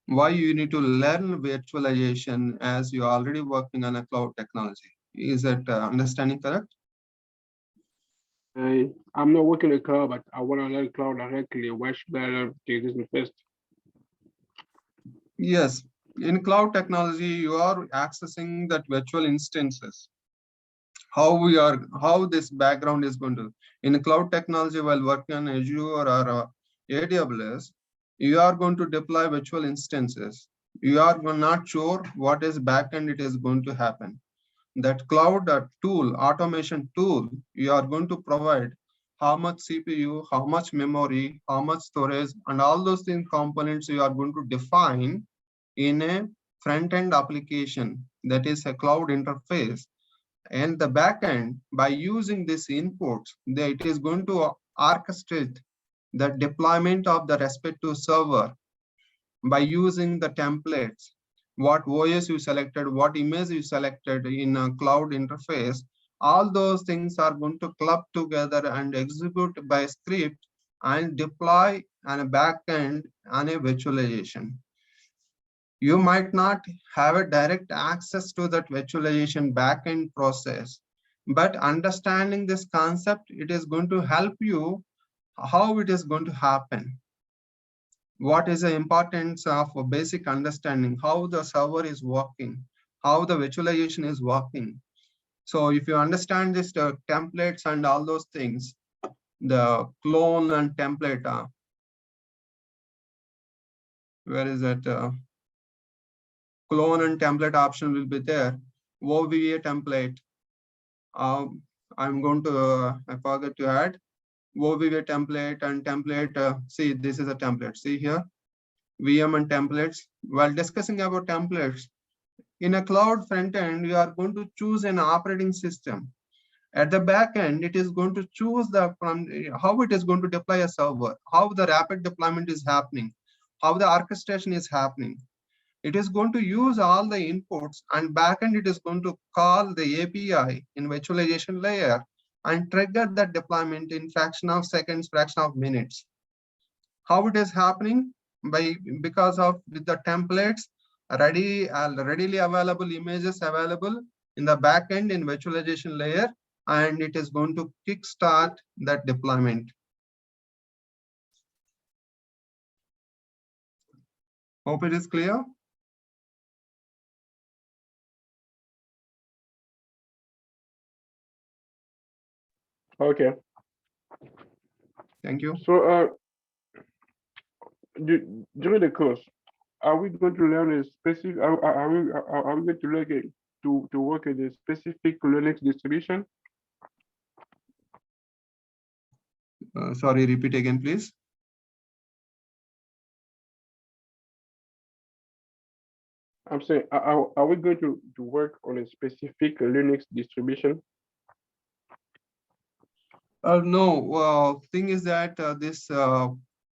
Why you need to learn virtualization as you're already working on a cloud technology? Is that understanding correct?
I'm not working in cloud, but I want to learn cloud directly. Why should I learn virtualization first?
Yes. In cloud technology, you are accessing that virtual instances. How this background is going to, in cloud technology, while working on Azure or AWS, you are going to deploy virtual instances. You are not sure what is backend it is going to happen. That cloud tool, automation tool, you are going to provide how much CPU, how much memory, how much storage, and all those things components you are going to define in a front-end application, that is a cloud interface. And the backend, by using this input, it is going to orchestrate the deployment of the respective server by using the templates, what OS you selected, what image you selected in a cloud interface, all those things are going to club together and execute by script and deploy on a backend on a virtualization. You might not have a direct access to that virtualization backend process, but understanding this concept, it is going to help you how it is going to happen. What is the importance of a basic understanding how the server is working, how the virtualization is working. So if you understand this templates and all those things, the clone and template, where is that? Clone and template option will be there. OVA template. I'm going to, I forgot to add OVA template and template. See, this is a template. See here, VM and templates. While discussing about templates, in a cloud front end, you are going to choose an operating system. At the back end, it is going to choose how it is going to deploy a server, how the rapid deployment is happening, how the orchestration is happening. It is going to use all the inputs, and backend it is going to call the API in virtualization layer and trigger that deployment in fraction of seconds, fraction of minutes. How it is happening? Because of with the templates readily available images available in the backend in virtualization layer, and it is going to kickstart that deployment. Hope it is clear.
Okay.
Thank you.
So, during the course, are we going to learn a specific? Are we going to learn to work in a specific Linux distribution?
Sorry, repeat again, please.
I'm saying, are we going to work on a specific Linux distribution?
No. Thing is that this VMware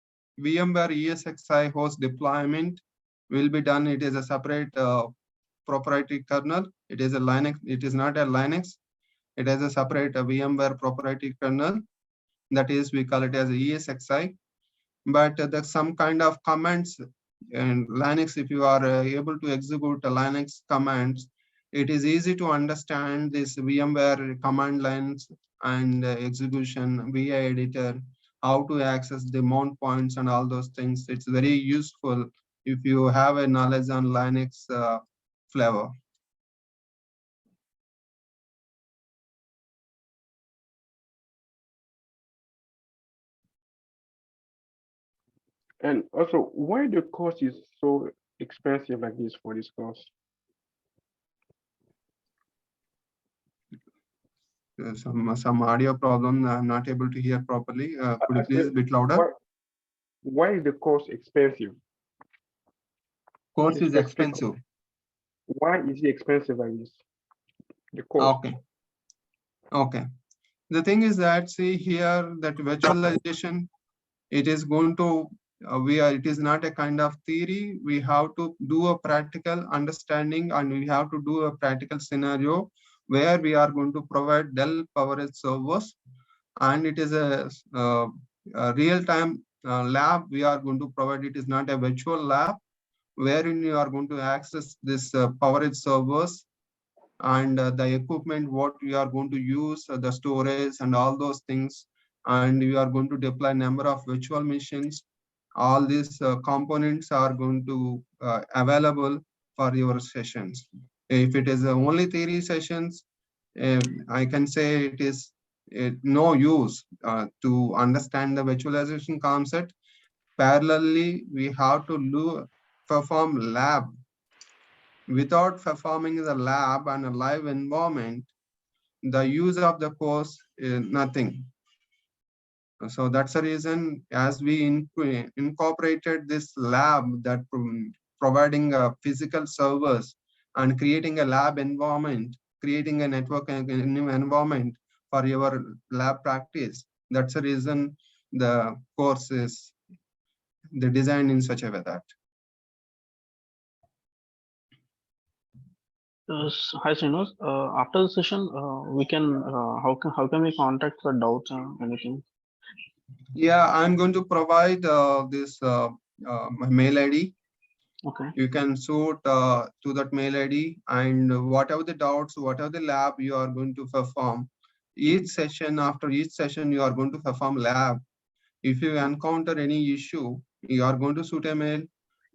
ESXi host deployment will be done. It is a separate proprietary kernel. It is a Linux. It is not a Linux. It has a separate VMware proprietary kernel. That is, we call it as ESXi. But there's some kind of commands in Linux. If you are able to execute Linux commands, it is easy to understand this VMware command lines and execution via editor, how to access the mount points and all those things. It's very useful if you have a knowledge on Linux flavor.
And also, why the cost is so expensive like this for this course?
Some audio problem. I'm not able to hear properly. Could you please a bit louder?
Why is the cost expensive?
Course is expensive.
Why is it expensive like this? The cost.
Okay. Okay. The thing is that, see here, that virtualization, it is going to it is not a kind of theory. We have to do a practical understanding, and we have to do a practical scenario where we are going to provide Dell PowerEdge servers, and it is a real-time lab we are going to provide. It is not a virtual lab wherein you are going to access this PowerEdge servers and the equipment, what we are going to use, the storage and all those things, and we are going to deploy number of virtual machines. All these components are going to available for your sessions. If it is only theory sessions, I can say it is no use to understand the virtualization concept. Parallelly, we have to perform lab. Without performing the lab and a live environment, the use of the course is nothing. So that's the reason, as we incorporated this lab, that providing physical servers and creating a lab environment, creating a network environment for your lab practice. That's the reason the course is designed in such a way that.
Hi, Srinivas. After the session, we can how can we contact for doubts or anything?
Yeah, I'm going to provide this my mail ID.
Okay.
You can shoot to that mail ID, and whatever the doubts, whatever the lab you are going to perform, each session, after each session, you are going to perform lab. If you encounter any issue, you are going to shoot a mail,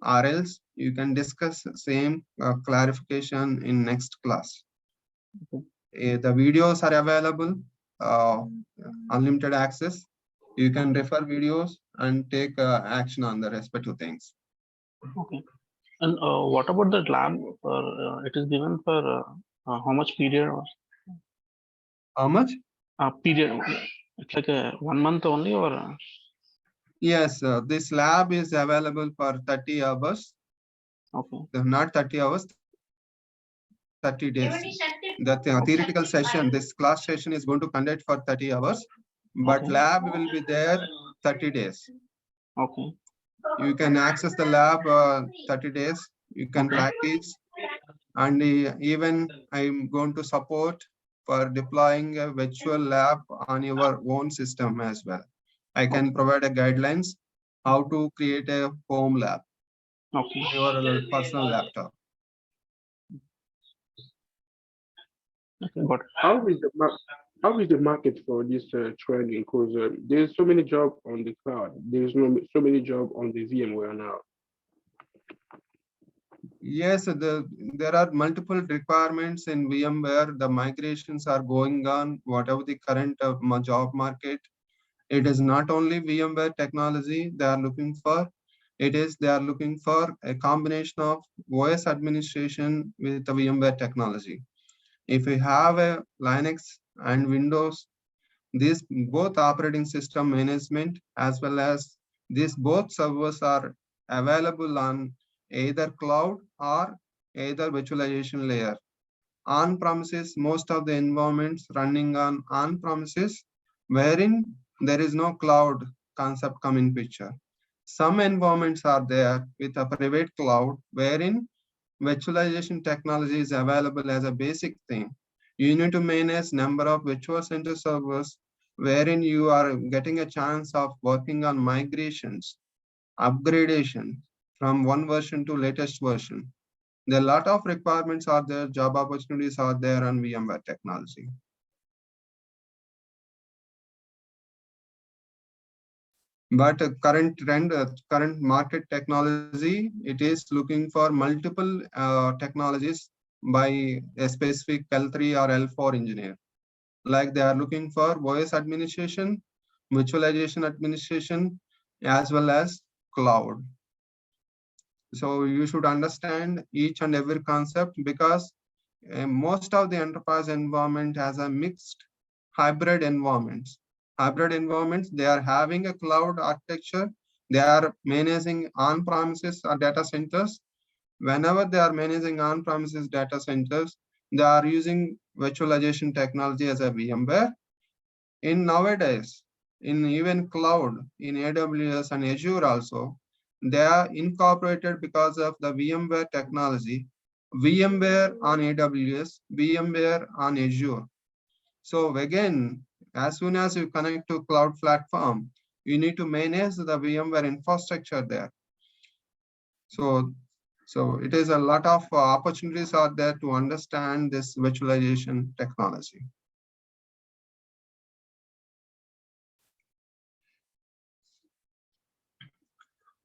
or else you can discuss same clarification in next class.
Okay.
The videos are available, unlimited access. You can refer videos and take action on the respective things.
Okay. And what about the lab? For it is given for how much period? Or
How much?
Period. It's like a 1 month only, or?
Yes, this lab is available for 30 hours.
Okay.
Not 30 hours, 30 days. The theoretical session, this class session is going to conduct for 30 hours, but
Okay.
lab will be there 30 days.
Okay.
You can access the lab 30 days. You can practice, and even I'm going to support for deploying a virtual lab on your own system as well. I can provide a guidelines how to create a home lab.
Okay.
Your personal laptop.
Okay, got it.
How is the market for this training? Because there's so many jobs on the cloud. There's so many jobs on the VMware now.
Yes, there are multiple requirements in VMware. The migrations are going on, whatever the current job market. It is not only VMware technology they are looking for. They are looking for a combination of OS administration with the VMware technology. If we have a Linux and Windows, these both operating system management as well as these both servers are available on either cloud or either virtualization layer. On premises, most of the environments running on premises, wherein there is no cloud concept come in picture. Some environments are there with a private cloud, wherein virtualization technology is available as a basic thing. You need to manage number of virtual center servers, wherein you are getting a chance of working on migrations, upgradation from one version to latest version. There are a lot of requirements are there, job opportunities are there on VMware technology. But current trend, current market technology, it is looking for multiple technologies by a specific L3 or L4 engineer. Like they are looking for OS administration, virtualization administration, as well as cloud. So you should understand each and every concept, because most of the enterprise environment has a mixed hybrid environments. Hybrid environments, they are having a cloud architecture. They are managing on-premises or data centers. Whenever they are managing on-premises data centers, they are using virtualization technology as a VMware. In nowadays, in even cloud, in AWS and Azure also, they are incorporated because of the VMware technology. VMware on AWS, VMware on Azure. So again, as soon as you connect to cloud platform, you need to manage the VMware infrastructure there. So it is a lot of opportunities are there to understand this virtualization technology.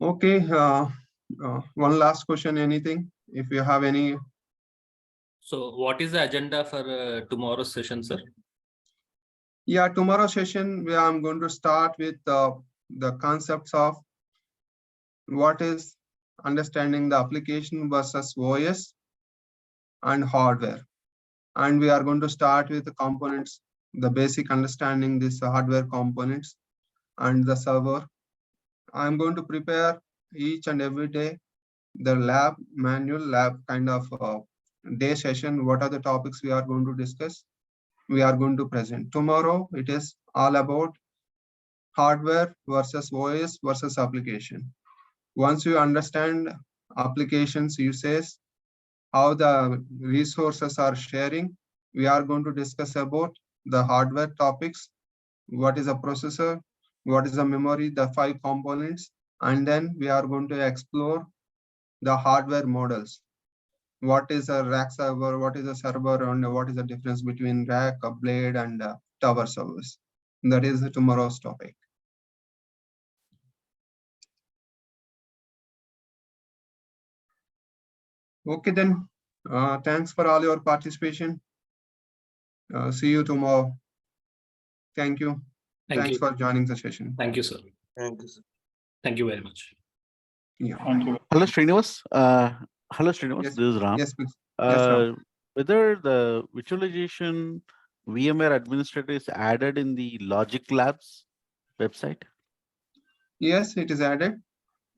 Okay, one last question, anything, if you have any.
So what is the agenda for tomorrow's session, sir?
Yeah, tomorrow's session, I'm going to start with the concepts of what is understanding the application versus OS and hardware. And we are going to start with the components, the basic understanding this hardware components and the server. I'm going to prepare each and every day the lab kind of day session. What are the topics we are going to discuss? We are going to present. Tomorrow, it is all about hardware versus OS versus application. Once you understand applications uses, how the resources are sharing, we are going to discuss about the hardware topics, what is a processor, what is the memory, the 5 components, and then we are going to explore the hardware models. What is a rack server, what is a server, and what is the difference between rack, a blade, and tower servers. That is tomorrow's topic. Okay then, thanks for all your participation. See you tomorrow. Thank you. Thanks for joining the session.
Thank you, sir.
Thank you, sir.
Thank you very much.
Yeah.
Thank you.
Hello, Srinivas. Hello, Srinivas.
Yes,
This is Ram.
yes, please. Yes, Ram.
Whether the virtualization VMware administrator is added in the Logic Labs website?
Yes, it is added.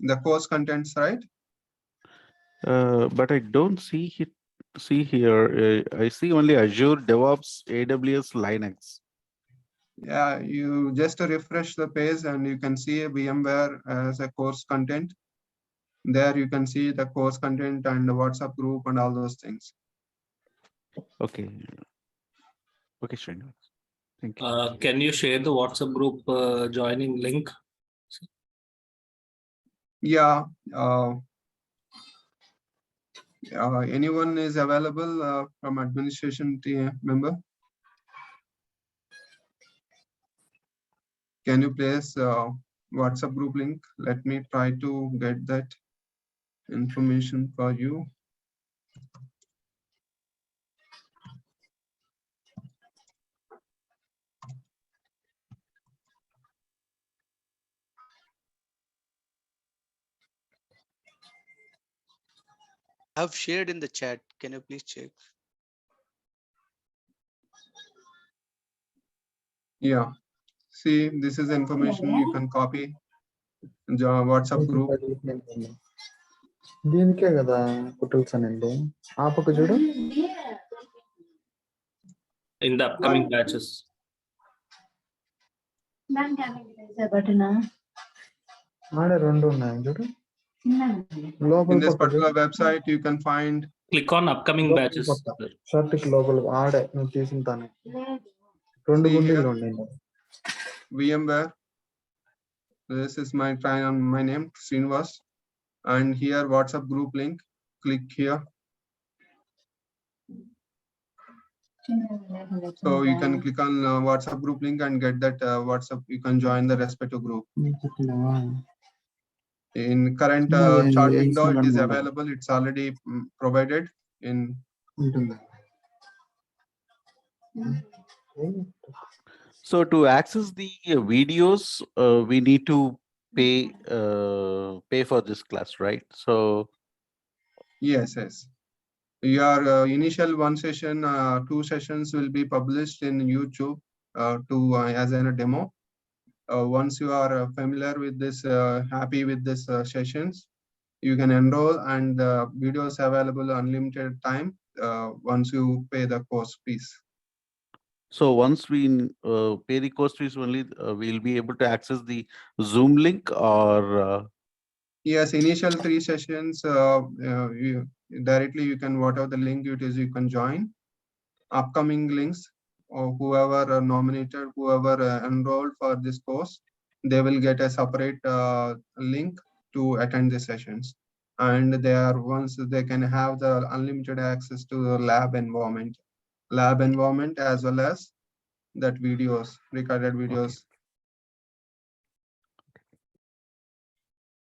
The course contents, right?
But I don't see it. See here, I see only Azure, DevOps, AWS, Linux.
Yeah, you just refresh the page and you can see VMware as a course content. There you can see the course content and the WhatsApp group and all those things.
Okay. Okay, Srinivas. Thank you.
Can you share the WhatsApp group joining link?
Yeah. Anyone is available from administration team member? Can you place WhatsApp group link? Let me try to get that information for you.
I've shared in the chat. Can you please check?
Yeah. See, this is information you can copy. The WhatsApp group.
దీనికే కదా కుట్టాల్సి అనింది ఆ పక్క చూడు
In the upcoming batches.
ఆడే రెండు ఉన్నాయి చూడు
In this particular website, you can find.
Click on upcoming batches.
Shirt కి లోపల ఆడే నువ్వు తీసిన తానే రెండు గుండీలు ఉన్నాయి
VMware. This is my name, Srinivas. And here WhatsApp group link. Click here. So you can click on WhatsApp group link and get that WhatsApp. You can join the respective group. In current chart window, it is available. It's already provided in.
So to access the videos, we need to pay for this class, right? So
Yes, yes. Your initial one session, 2 sessions will be published in YouTube as a demo. Once you are familiar with this, happy with this sessions, you can enroll and the videos available unlimited time once you pay the course fees.
So once we pay the course fees only, we'll be able to access the Zoom link or.
Yes, initial 3 sessions, directly you can, whatever the link it is, you can join. Upcoming links, or whoever nominated, whoever enrolled for this course, they will get a separate link to attend the sessions. And they are, once they can have the unlimited access to the lab environment as well as that videos, recorded videos.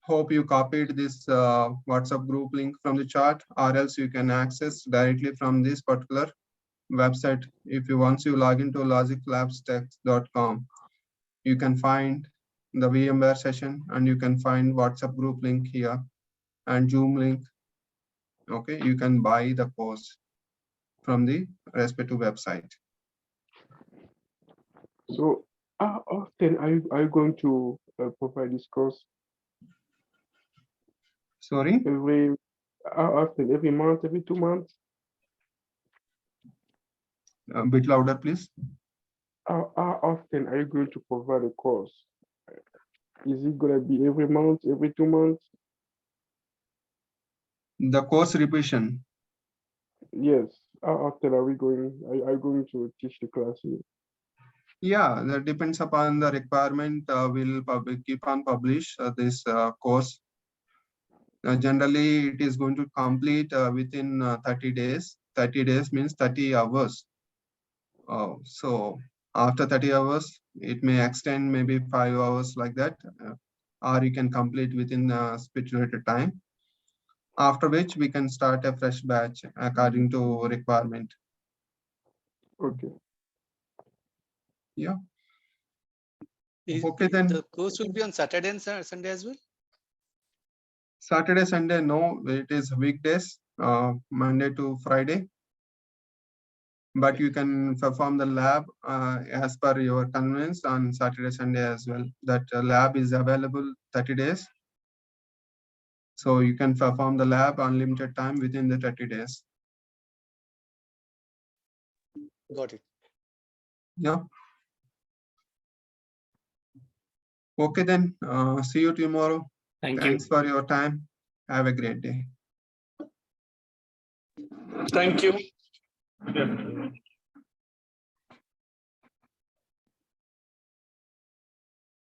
Hope you copied this WhatsApp group link from the chart, or else you can access directly from this particular website. If you once you log into logiclabstext.com, you can find the VMware session and you can find WhatsApp group link here and Zoom link. Okay, you can buy the course from the respective website.
So how often are you going to provide this course?
Sorry?
How often? Every month, every 2 months?
A bit louder, please.
How often are you going to provide a course? Is it gonna be every month, every 2 months?
The course repetition.
Yes. How often are we going? Are you going to teach the class here?
Yeah, that depends upon the requirement. We'll keep on publish this course. Generally, it is going to complete within 30 days. 30 days means 30 hours. So after 30 hours, it may extend maybe 5 hours like that, or you can complete within a stipulated time. After which we can start a fresh batch according to requirement.
Okay.
Yeah. Okay, then.
The course will be on Saturday and Sunday as well?
Saturday, Sunday, no, it is weekdays, Monday to Friday. But you can perform the lab as per your convenience on Saturday, Sunday as well. That lab is available 30 days. So you can perform the lab unlimited time within the 30 days.
Got it.
Yeah. Okay, then. See you tomorrow. Thanks for your time. Have a great day.
Thank you.